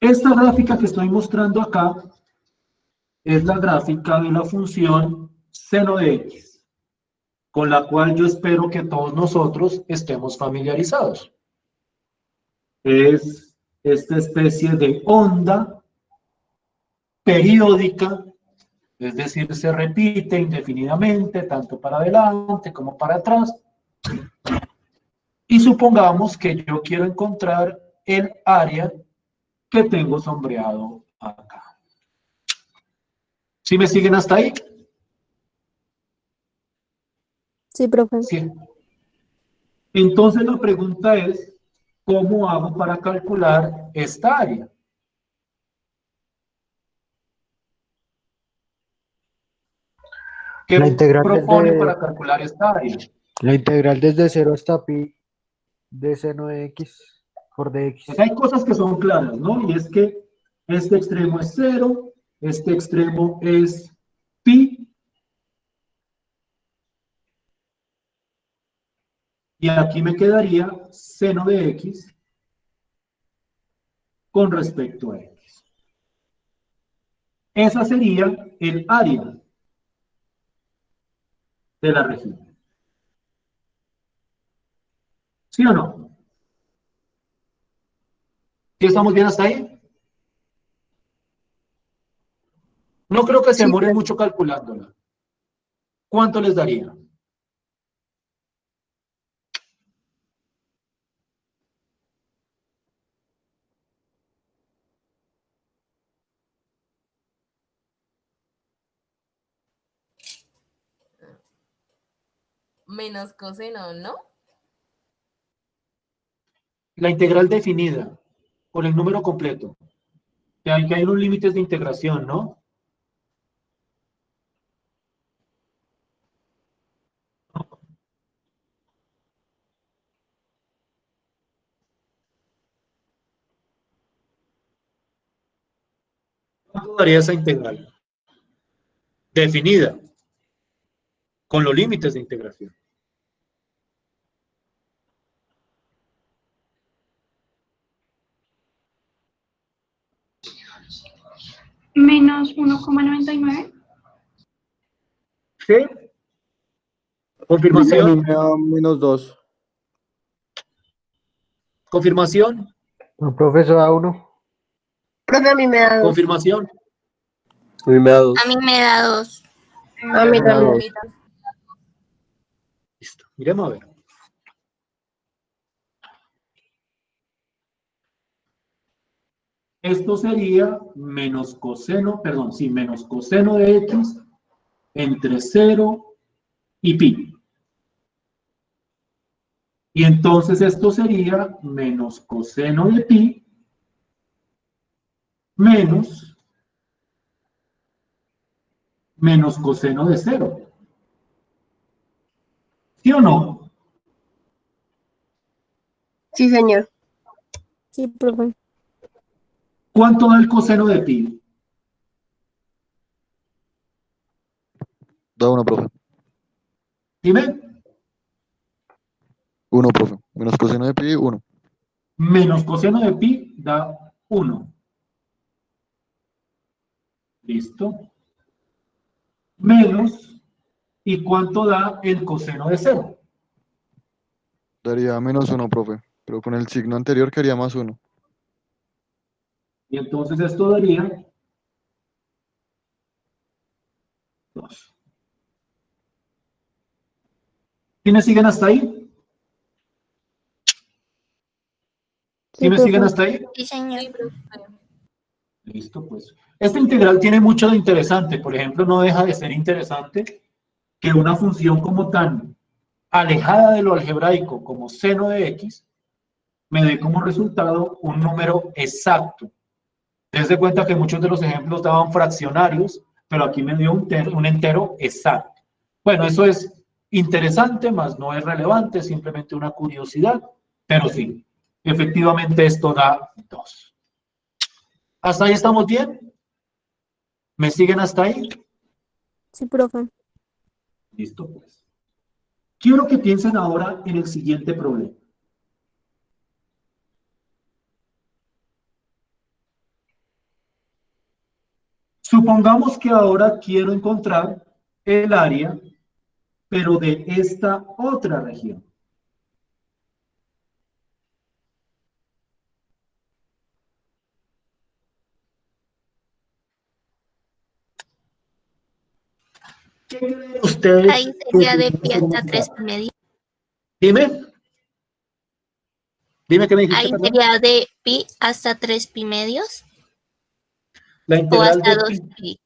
Esta gráfica que estoy mostrando acá es la gráfica de la función seno de x, con la cual yo espero que todos nosotros estemos familiarizados. Es esta especie de onda periódica, es decir, se repite indefinidamente, tanto para adelante como para atrás. Y supongamos que yo quiero encontrar el área que tengo sombreado acá. ¿Sí me siguen hasta ahí? Sí, profe. Sí. Entonces la pregunta es, ¿cómo hago para calcular esta área? ¿Qué La integral proponen desde, para calcular esta área? la integral desde 0 hasta pi de seno de x por Pues dx. hay cosas que son claras, ¿no? Y es que este extremo es cero, este extremo es pi, y aquí me quedaría seno de x con respecto a x. Esa sería el área de la región. ¿Sí o no? ¿Sí estamos bien hasta ahí? No creo que se Sí, demoren profe. mucho calculándola. ¿Cuánto les daría? Menos coseno, ¿no? La integral definida con el número completo. Que hay unos límites de integración, ¿no? ¿Cuánto daría esa integral? Definida, con los límites de integración. Menos 1,99. ¿Sí? Profe, a Confirmación, mí me da -2. confirmación, El profesor da 1. Profe, a mí me da 2. confirmación. A mí me da A mí me da 2. A mí Me da también. 2. Listo, miremos a ver. Esto sería menos coseno, perdón, sí, menos coseno de x entre 0 y pi. Y entonces esto sería menos coseno de pi menos coseno de 0. ¿Sí o no? Sí, señor. Sí, profe. ¿Cuánto da el coseno de pi? Da 1, profe. Dime, 1, profe. Menos coseno de pi, 1. menos coseno de pi da 1. ¿Listo? Menos, ¿y cuánto da el coseno de 0? Daría -1, profe. Pero con el signo anterior quedaría +1. Y entonces esto daría 2. ¿Quiénes siguen hasta ahí? ¿Sí Sí, me siguen profe. hasta ahí? Sí, señor. Sí, profe. Listo, pues. Esta integral tiene mucho de interesante. Por ejemplo, no deja de ser interesante que una función como tan alejada de lo algebraico como seno de x me dé como resultado un número exacto. Desde cuenta que muchos de los ejemplos daban fraccionarios, pero aquí me dio un entero exacto. Bueno, eso es interesante, más no es relevante, simplemente una curiosidad, pero sí, efectivamente esto da 2. ¿Hasta ahí estamos bien? ¿Me siguen hasta ahí? Sí, profe. Listo, pues. Quiero que piensen ahora en el siguiente problema. Supongamos que ahora quiero encontrar el área, pero de esta otra región. ¿Qué creen ustedes? Ahí sería de pi hasta 3 pi medio. Dime. Dime qué me dijiste, Ahí perdón. sería de pi hasta 3 pi medios La o integral hasta de 2 pi. pi.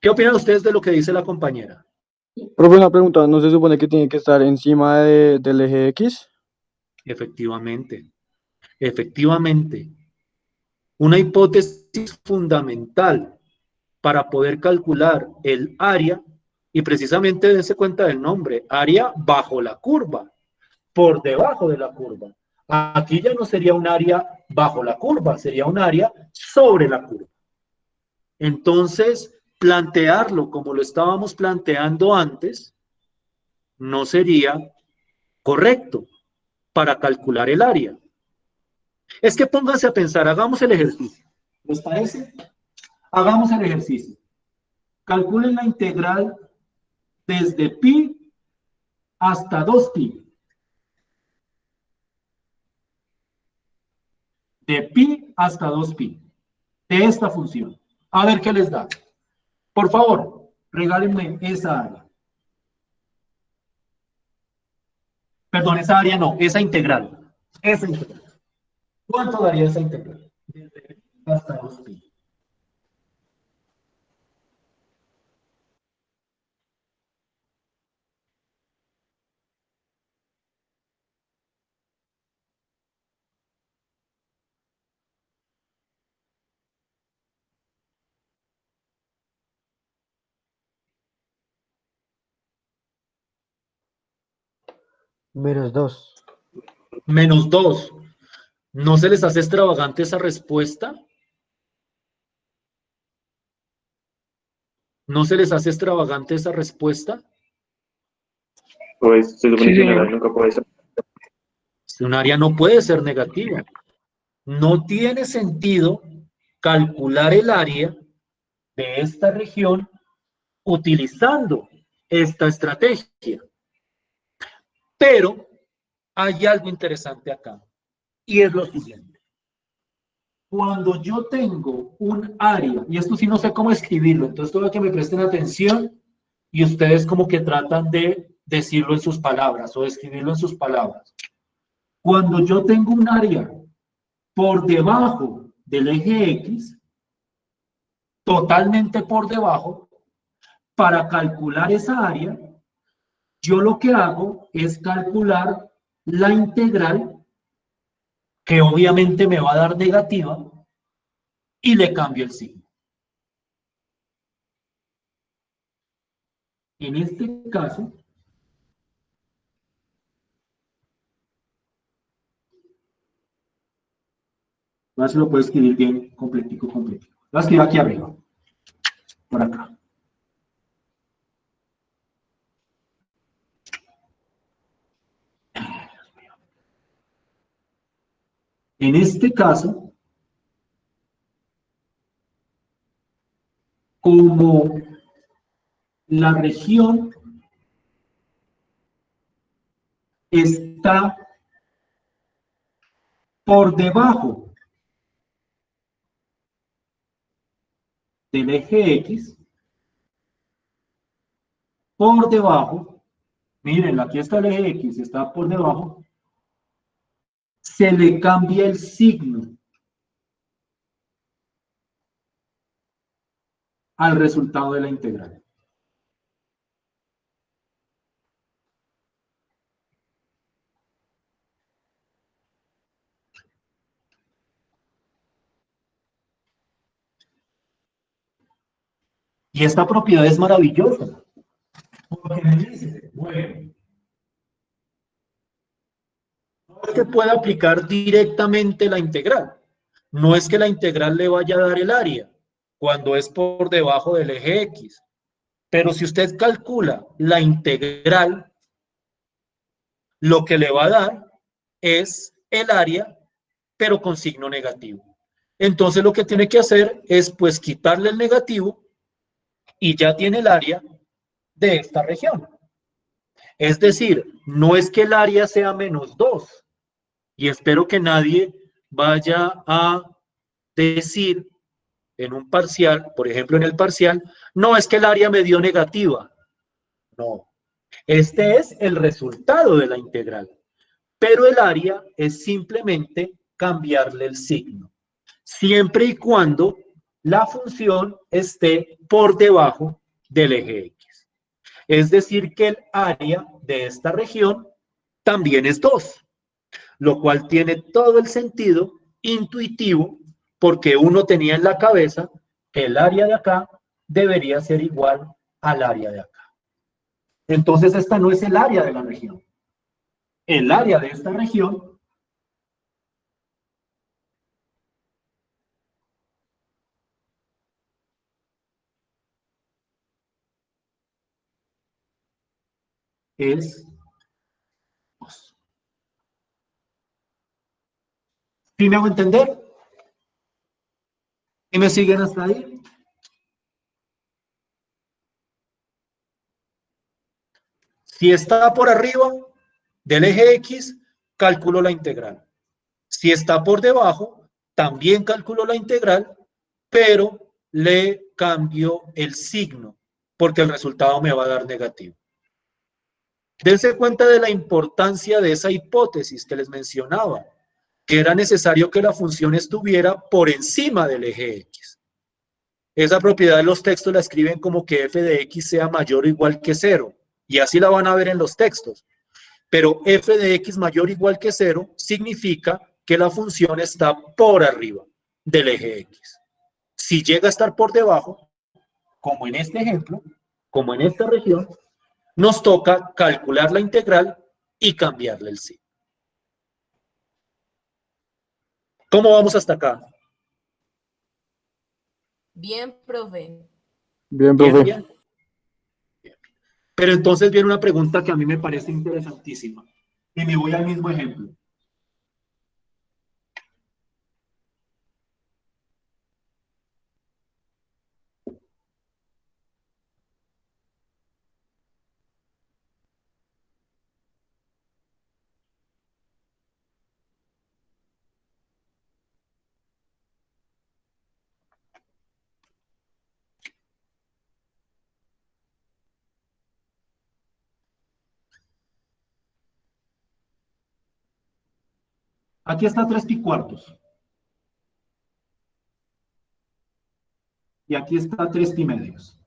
¿Qué opinan ustedes de lo que dice la compañera? Profe, una pregunta. ¿No se supone que tiene que estar encima del eje X? Efectivamente, efectivamente. Una hipótesis fundamental para poder calcular el área, y precisamente dense cuenta del nombre, área bajo la curva, por debajo de la curva. Aquí ya no sería un área bajo la curva, sería un área sobre la curva. Entonces, plantearlo como lo estábamos planteando antes no sería correcto para calcular el área. Es que pónganse a pensar, hagamos el ejercicio. ¿Les parece? Hagamos el ejercicio. Calculen la integral desde pi hasta 2pi. De pi hasta 2pi. De esta función. A ver qué les da. Por favor, regálenme esa área. Perdón, esa área no, esa integral. Esa integral. ¿Cuánto daría esa integral? Desde pi hasta 2pi. -2. -2. ¿No se les hace extravagante esa respuesta? ¿No se les hace extravagante esa respuesta? Pues se supone Sí, que un área señor. nunca puede ser. Un área no puede ser negativa. No tiene sentido calcular el área de esta región utilizando esta estrategia. Pero hay algo interesante acá, y es lo siguiente. Cuando yo tengo un área, y esto sí no sé cómo escribirlo, entonces todo que me presten atención y ustedes como que tratan de decirlo en sus palabras o escribirlo en sus palabras. Cuando yo tengo un área por debajo del eje X, totalmente por debajo, para calcular esa área, yo lo que hago es calcular la integral, que obviamente me va a dar negativa, y le cambio el signo. En este caso, a ver si lo puedo escribir bien, completico. Lo escribo aquí arriba, por acá. En este caso, como la región está por debajo del eje X, por debajo, miren, aquí está el eje X, está por debajo, se le cambia el signo al resultado de la integral. Y esta propiedad es maravillosa, porque me dice, bueno, no es que pueda aplicar directamente la integral, no es que la integral le vaya a dar el área cuando es por debajo del eje X, pero si usted calcula la integral, lo que le va a dar es el área, pero con signo negativo. Entonces lo que tiene que hacer es pues quitarle el negativo y ya tiene el área de esta región. Es decir, no es que el área sea -2, y espero que nadie vaya a decir en un parcial, por ejemplo en el parcial, no es que el área me dio negativa. No, este es el resultado de la integral, pero el área es simplemente cambiarle el signo, siempre y cuando la función esté por debajo del eje X. Es decir, que el área de esta región también es 2, lo cual tiene todo el sentido intuitivo, porque uno tenía en la cabeza que el área de acá debería ser igual al área de acá. Entonces esta no es el área de la región. El área de esta región es 2. ¿Sí me hago entender? ¿Y me siguen hasta ahí? Si está por arriba del eje X, calculo la integral. Si está por debajo, también calculo la integral, pero le cambio el signo, porque el resultado me va a dar negativo. Dense cuenta de la importancia de esa hipótesis que les mencionaba, que era necesario que la función estuviera por encima del eje X. Esa propiedad de los textos la escriben como que f de x sea mayor o igual que 0, y así la van a ver en los textos. Pero f de x mayor o igual que 0 significa que la función está por arriba del eje X. Si llega a estar por debajo, como en este ejemplo, como en esta región, nos toca calcular la integral y cambiarle el signo. ¿Cómo vamos hasta acá? Bien, profe. Bien, Bien, profe. bien. Pero entonces viene una pregunta que a mí me parece interesantísima. Y me voy al mismo ejemplo. Aquí está 3 pi cuartos. Y aquí está 3 pi medios.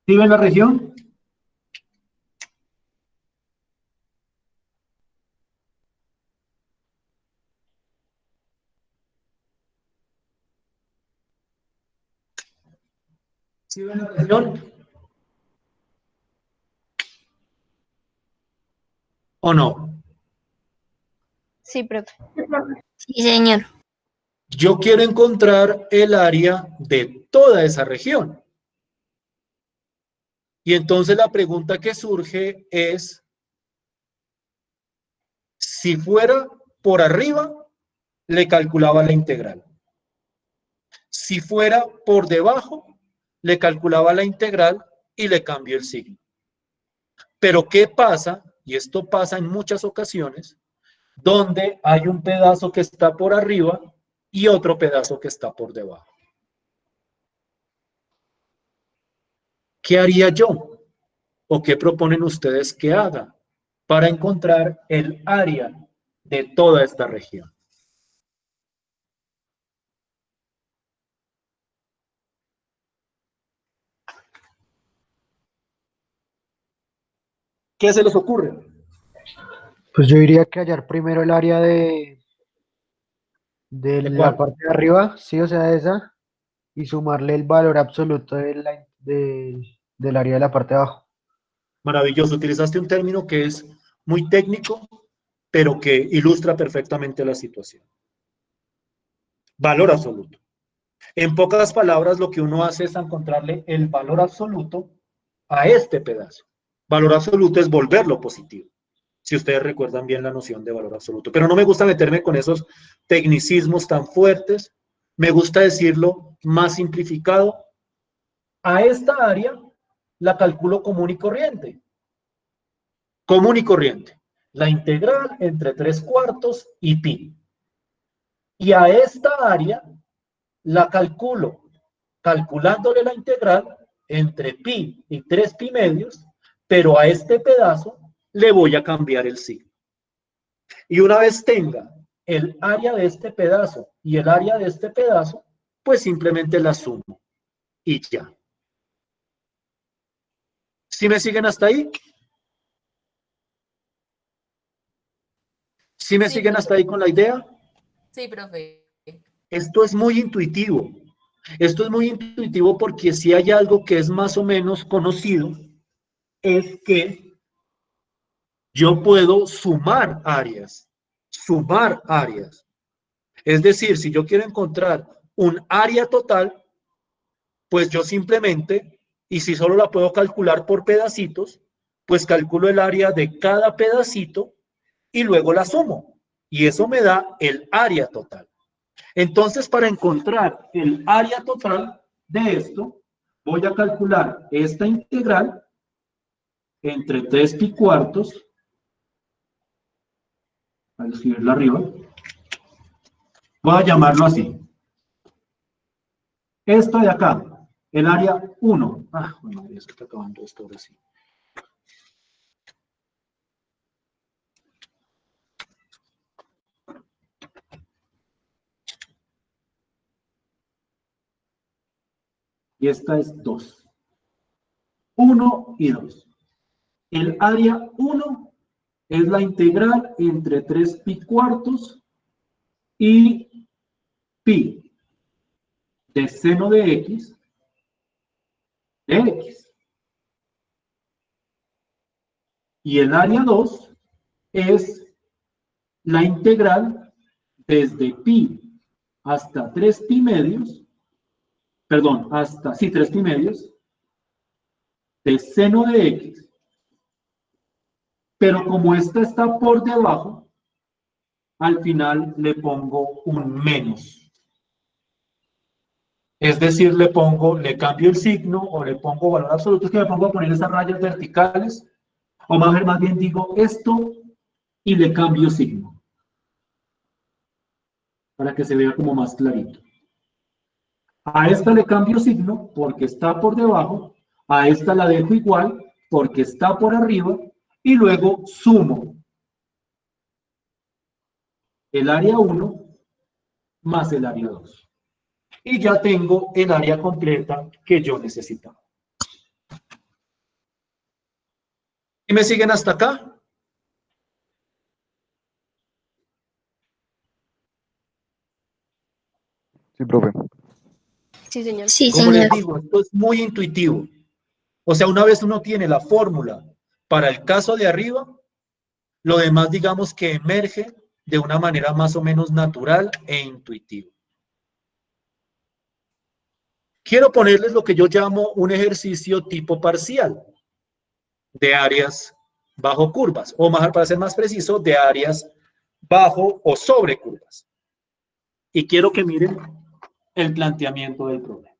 ¿Sí ven la región? ¿Sí ven la región? ¿O no? Sí, profe. Sí, señor. Yo quiero encontrar el área de toda esa región. Y entonces la pregunta que surge es, si fuera por arriba, le calculaba la integral. Si fuera por debajo, le calculaba la integral y le cambio el signo. Pero ¿qué pasa? Y esto pasa en muchas ocasiones, donde hay un pedazo que está por arriba y otro pedazo que está por debajo. ¿Qué haría yo? ¿O qué proponen ustedes que haga para encontrar el área de toda esta región? ¿Qué se les ocurre? Pues yo diría que hallar primero el área de ¿De la cuál? parte de arriba, sí, o sea, esa, y sumarle el valor absoluto del área de la parte de abajo. Maravilloso. Utilizaste un término que es muy técnico, pero que ilustra perfectamente la situación. Valor absoluto. En pocas palabras, lo que uno hace es encontrarle el valor absoluto a este pedazo. Valor absoluto es volverlo positivo, si ustedes recuerdan bien la noción de valor absoluto. Pero no me gusta meterme con esos tecnicismos tan fuertes. Me gusta decirlo más simplificado. A esta área la calculo común y corriente. Común y corriente. La integral entre 3/4 y pi. Y a esta área la calculo calculándole la integral entre pi y 3 pi medios, pero a este pedazo le voy a cambiar el signo. Y una vez tenga el área de este pedazo y el área de este pedazo, pues simplemente la sumo y ya. ¿Sí me siguen hasta ahí? ¿Sí me Sí, siguen profe. hasta ahí con la idea? Sí, profe. Esto es muy intuitivo. Esto es muy intuitivo porque si hay algo que es más o menos conocido, es que yo puedo sumar áreas. Sumar áreas. Es decir, si yo quiero encontrar un área total, pues yo simplemente, y si solo la puedo calcular por pedacitos, pues calculo el área de cada pedacito y luego la sumo. Y eso me da el área total. Entonces, para encontrar el área total de esto, voy a calcular esta integral entre 3 pi cuartos, a escribirla arriba, voy a llamarlo así. Esto de acá, el área 1. Bueno, ya se está acabando esto ahora sí. Y esta es 2. 1 y 2. El área 1 es la integral entre 3 pi cuartos y pi de seno de x de x. Y el área 2 es la integral desde pi hasta 3 pi medios, perdón, hasta, sí, 3 pi medios, de seno de x, pero como esta está por debajo, al final le pongo un menos. Es decir, le cambio el signo o le pongo valor absoluto, es que me pongo a poner esas rayas verticales, o más bien digo esto y le cambio signo, para que se vea como más clarito. A esta le cambio signo porque está por debajo, a esta la dejo igual porque está por arriba, y luego sumo el área 1 más el área 2. Y ya tengo el área completa que yo necesitaba. ¿Y me siguen hasta acá? Sí, profe. Sí, señor. Sí, Como les señor. digo, esto es muy intuitivo. O sea, una vez uno tiene la fórmula para el caso de arriba, lo demás digamos que emerge de una manera más o menos natural e intuitiva. Quiero ponerles lo que yo llamo un ejercicio tipo parcial de áreas bajo curvas, o más, para ser más preciso, de áreas bajo o sobre curvas. Y quiero que miren el planteamiento del problema.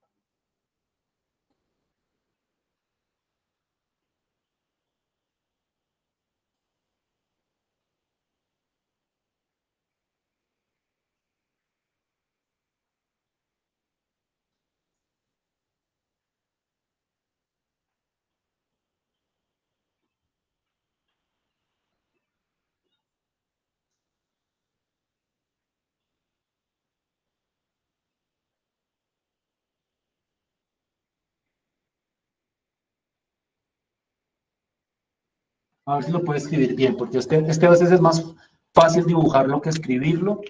A ver si lo puede escribir bien, porque este a veces es más fácil dibujarlo que escribirlo,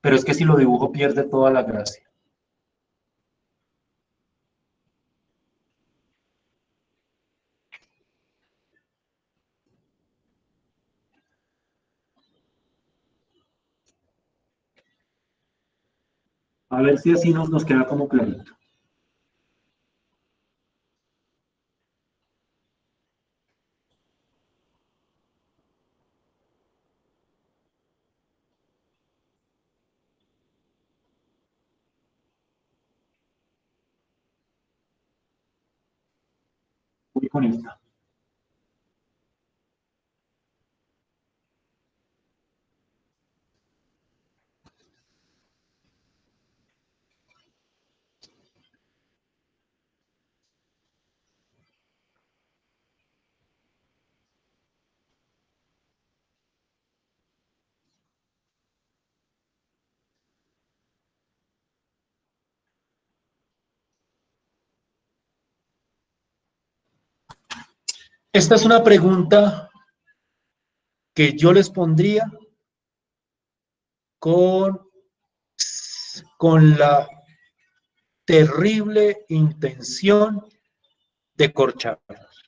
pero es que si lo dibujo pierde toda la gracia. A ver si así nos queda como clarito. Voy con esta. Esta es una pregunta que yo les pondría con la terrible intención de corcharlos,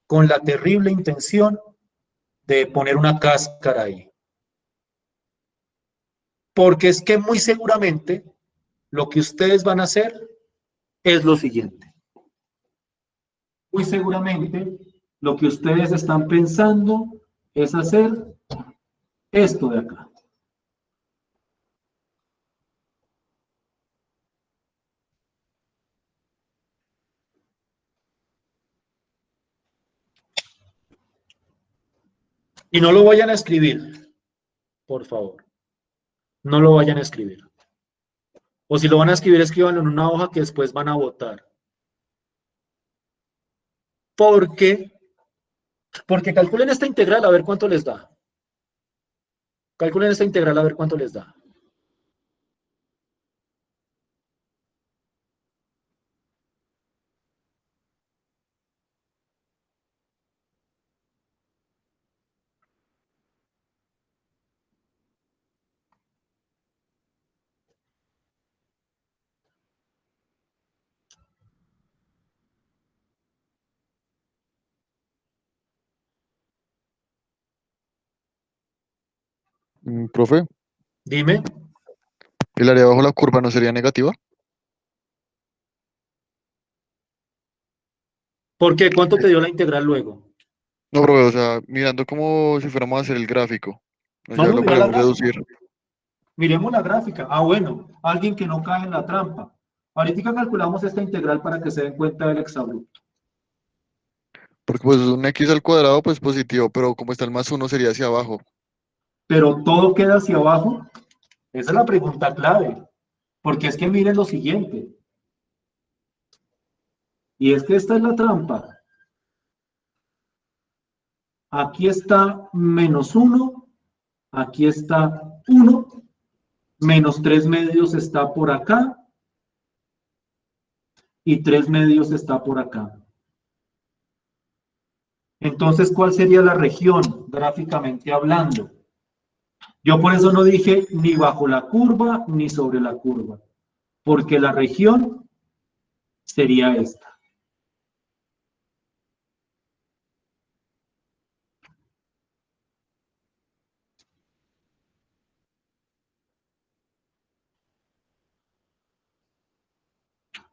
con la terrible intención de poner una cáscara ahí. Porque es que muy seguramente lo que ustedes van a hacer es lo siguiente. Muy seguramente lo que ustedes están pensando es hacer esto de acá. Y no lo vayan a escribir, por favor. No lo vayan a escribir. O si lo van a escribir, escríbanlo en una hoja que después van a votar. ¿Por qué? Porque calculen esta integral a ver cuánto les da. Calculen esta integral a ver cuánto les da. Profe, Dime, ¿el área bajo la curva no sería negativa? ¿por qué? ¿Cuánto te dio la integral luego? No, profe, o sea, mirando como si fuéramos a hacer el gráfico. O sea, Vamos a lo mirar la podemos gráfica. reducir. Miremos la gráfica. Ah, bueno, alguien que no cae en la trampa. Ahorita calculamos esta integral para que se den cuenta del exabrupto. Porque pues un x al cuadrado, pues positivo, pero como está el más uno sería hacia abajo. Pero todo queda hacia abajo. Esa es la pregunta clave. Porque es que miren lo siguiente. Y es que esta es la trampa. Aquí está menos 1, aquí está 1, menos 3 medios está por acá y 3 medios está por acá. Entonces, ¿cuál sería la región gráficamente hablando? Yo por eso no dije ni bajo la curva ni sobre la curva, porque la región sería esta.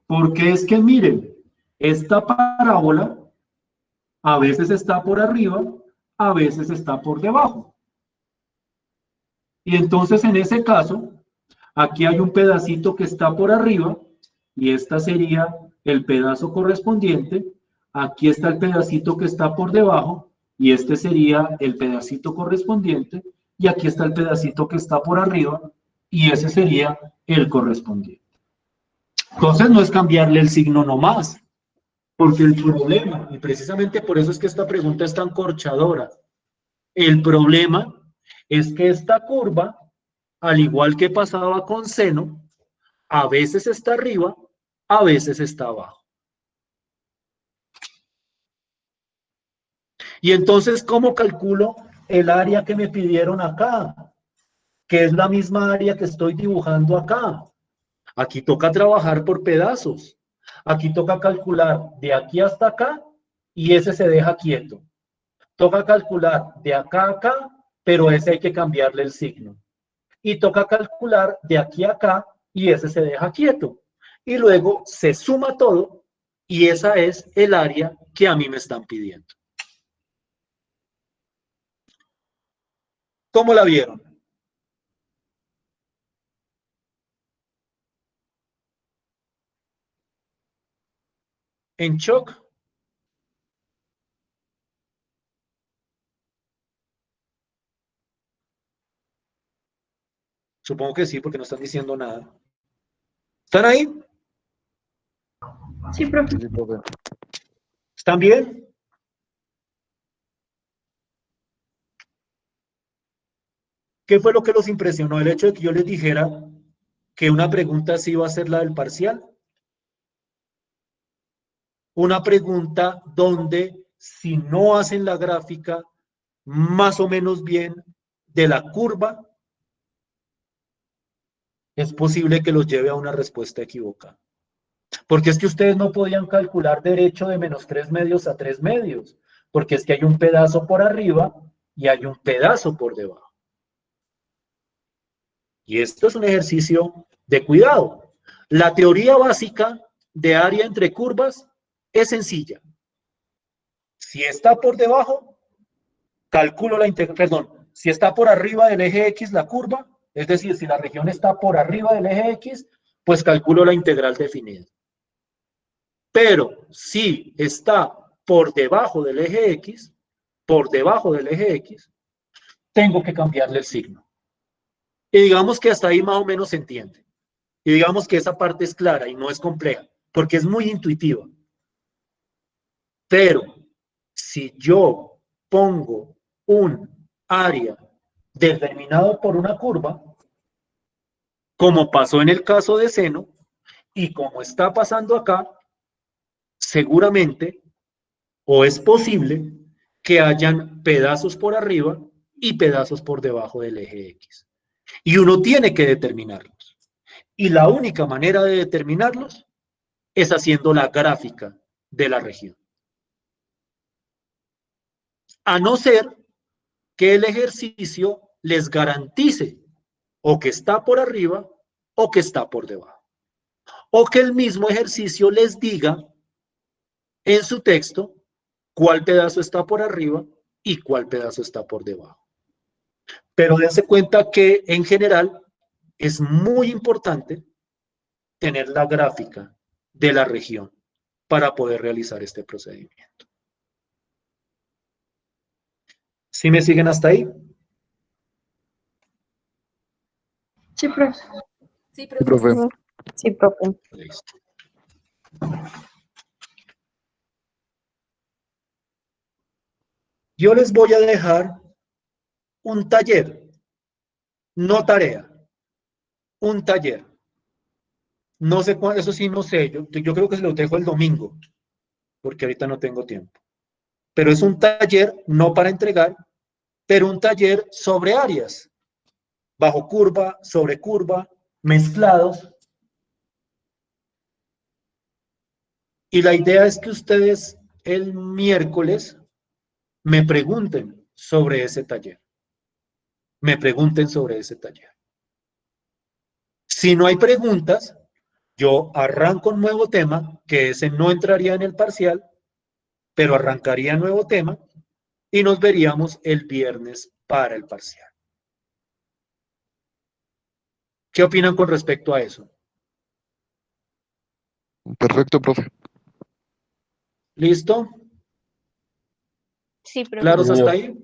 Porque es que miren, esta parábola a veces está por arriba, a veces está por debajo. Y entonces en ese caso, aquí hay un pedacito que está por arriba y esta sería el pedazo correspondiente. Aquí está el pedacito que está por debajo y este sería el pedacito correspondiente. Y aquí está el pedacito que está por arriba y ese sería el correspondiente. Entonces no es cambiarle el signo nomás, porque el problema, y precisamente por eso es que esta pregunta es tan corchadora, el problema es que esta curva, al igual que pasaba con seno, a veces está arriba, a veces está abajo. Y entonces, ¿cómo calculo el área que me pidieron acá? Que es la misma área que estoy dibujando acá. Aquí toca trabajar por pedazos. Aquí toca calcular de aquí hasta acá y ese se deja quieto. Toca calcular de acá a acá, pero ese hay que cambiarle el signo. Y toca calcular de aquí a acá y ese se deja quieto. Y luego se suma todo y esa es el área que a mí me están pidiendo. ¿Cómo la vieron? ¿En shock? Supongo que sí, porque no están diciendo nada. ¿Están ahí? Sí, profe. Sí, profe. ¿Están bien? ¿Qué fue lo que los impresionó? El hecho de que yo les dijera que una pregunta así iba a ser la del parcial. Una pregunta donde si no hacen la gráfica más o menos bien de la curva, es posible que los lleve a una respuesta equivocada. Porque es que ustedes no podían calcular derecho de menos 3 medios a 3 medios, porque es que hay un pedazo por arriba y hay un pedazo por debajo. Y esto es un ejercicio de cuidado. La teoría básica de área entre curvas es sencilla. Si está por debajo, calculo la integral, perdón, si está por arriba del eje X la curva, es decir, si la región está por arriba del eje X, pues calculo la integral definida. Pero si está por debajo del eje X, tengo que cambiarle el signo. Y digamos que hasta ahí más o menos se entiende. Y digamos que esa parte es clara y no es compleja, porque es muy intuitiva. Pero si yo pongo un área determinado por una curva, como pasó en el caso de seno, y como está pasando acá, seguramente, o es posible, que hayan pedazos por arriba y pedazos por debajo del eje X. Y uno tiene que determinarlos. Y la única manera de determinarlos es haciendo la gráfica de la región. A no ser que el ejercicio les garantice o que está por arriba o que está por debajo. O que el mismo ejercicio les diga en su texto cuál pedazo está por arriba y cuál pedazo está por debajo. Pero dense cuenta que en general es muy importante tener la gráfica de la región para poder realizar este procedimiento. ¿Sí me siguen hasta ahí? Sí, profe. Sí, Sí, profe. profe. Sí, profe. Listo. Yo les voy a dejar un taller, no tarea, un taller. No sé cuándo, eso sí no sé, yo creo que se los dejo el domingo, porque ahorita no tengo tiempo. Pero es un taller no para entregar, pero un taller sobre áreas, bajo curva, sobre curva, mezclados. Y la idea es que ustedes el miércoles me pregunten sobre ese taller. Me pregunten sobre ese taller. Si no hay preguntas, yo arranco un nuevo tema, que ese no entraría en el parcial, pero arrancaría nuevo tema y nos veríamos el viernes para el parcial. ¿Qué opinan con respecto a eso? Perfecto, profe. ¿Listo? Sí, profe. ¿Claros hasta ahí?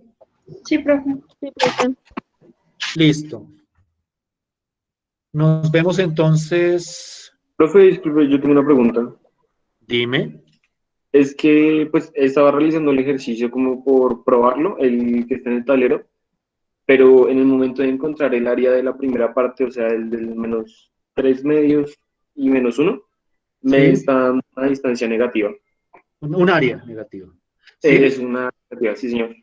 Sí, profe. Sí, profe. Listo. Nos vemos entonces. Profe, disculpe, yo tengo una pregunta. Dime. Es que, pues, estaba realizando el ejercicio como por probarlo, el que está en el tablero, pero en el momento de encontrar el área de la primera parte, o sea, el del menos 3 medios y menos 1, me Sí. está dando una distancia negativa. Un área negativa. ¿Sí? Es una negativa, sí, señor.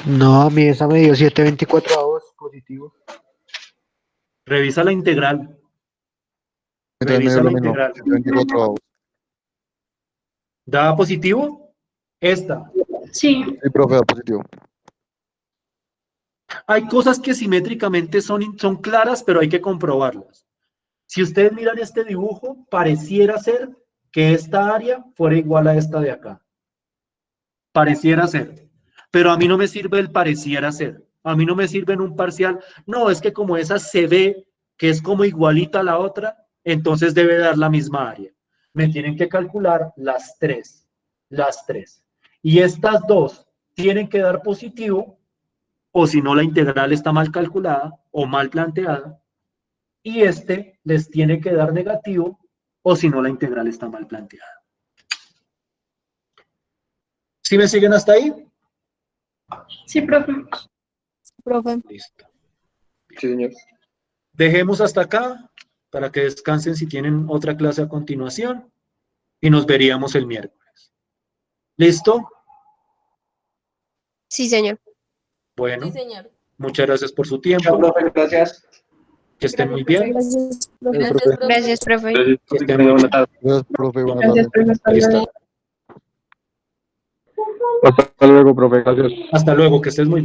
No, a mí esa me dio 7/24 positivo. Revisa la integral. Mientras me dio Revisa lo la mismo. integral. 24avos. ¿Da positivo? Esta. Sí. Sí, profe, da positivo. Hay cosas que simétricamente son claras, pero hay que comprobarlas. Si ustedes miran este dibujo, pareciera ser que esta área fuera igual a esta de acá. Pareciera ser. Pero a mí no me sirve el pareciera ser. A mí no me sirve en un parcial. No, es que como esa se ve que es como igualita a la otra, entonces debe dar la misma área. Me tienen que calcular las tres. Las tres. Y estas dos tienen que dar positivo, o si no la integral está mal calculada o mal planteada. Y este les tiene que dar negativo, o si no la integral está mal planteada. ¿Sí me siguen hasta ahí? Sí, profe. Profe. Listo. Sí, señor. Dejemos hasta acá para que descansen si tienen otra clase a continuación y nos veríamos el miércoles. ¿Listo? Sí, señor. Bueno, Sí, señor. muchas gracias por su Chao, tiempo. profe, gracias. Que estén muy Gracias, bien. Gracias, profe. Gracias, profe. Gracias, profe. Gracias, Que profe, estén que muy tenga buena bien. tarde. Gracias, profe. Buenas Gracias, tardes. profe. Hasta luego. Listo. Hasta luego, profe. Gracias. Hasta luego, que estés muy bien.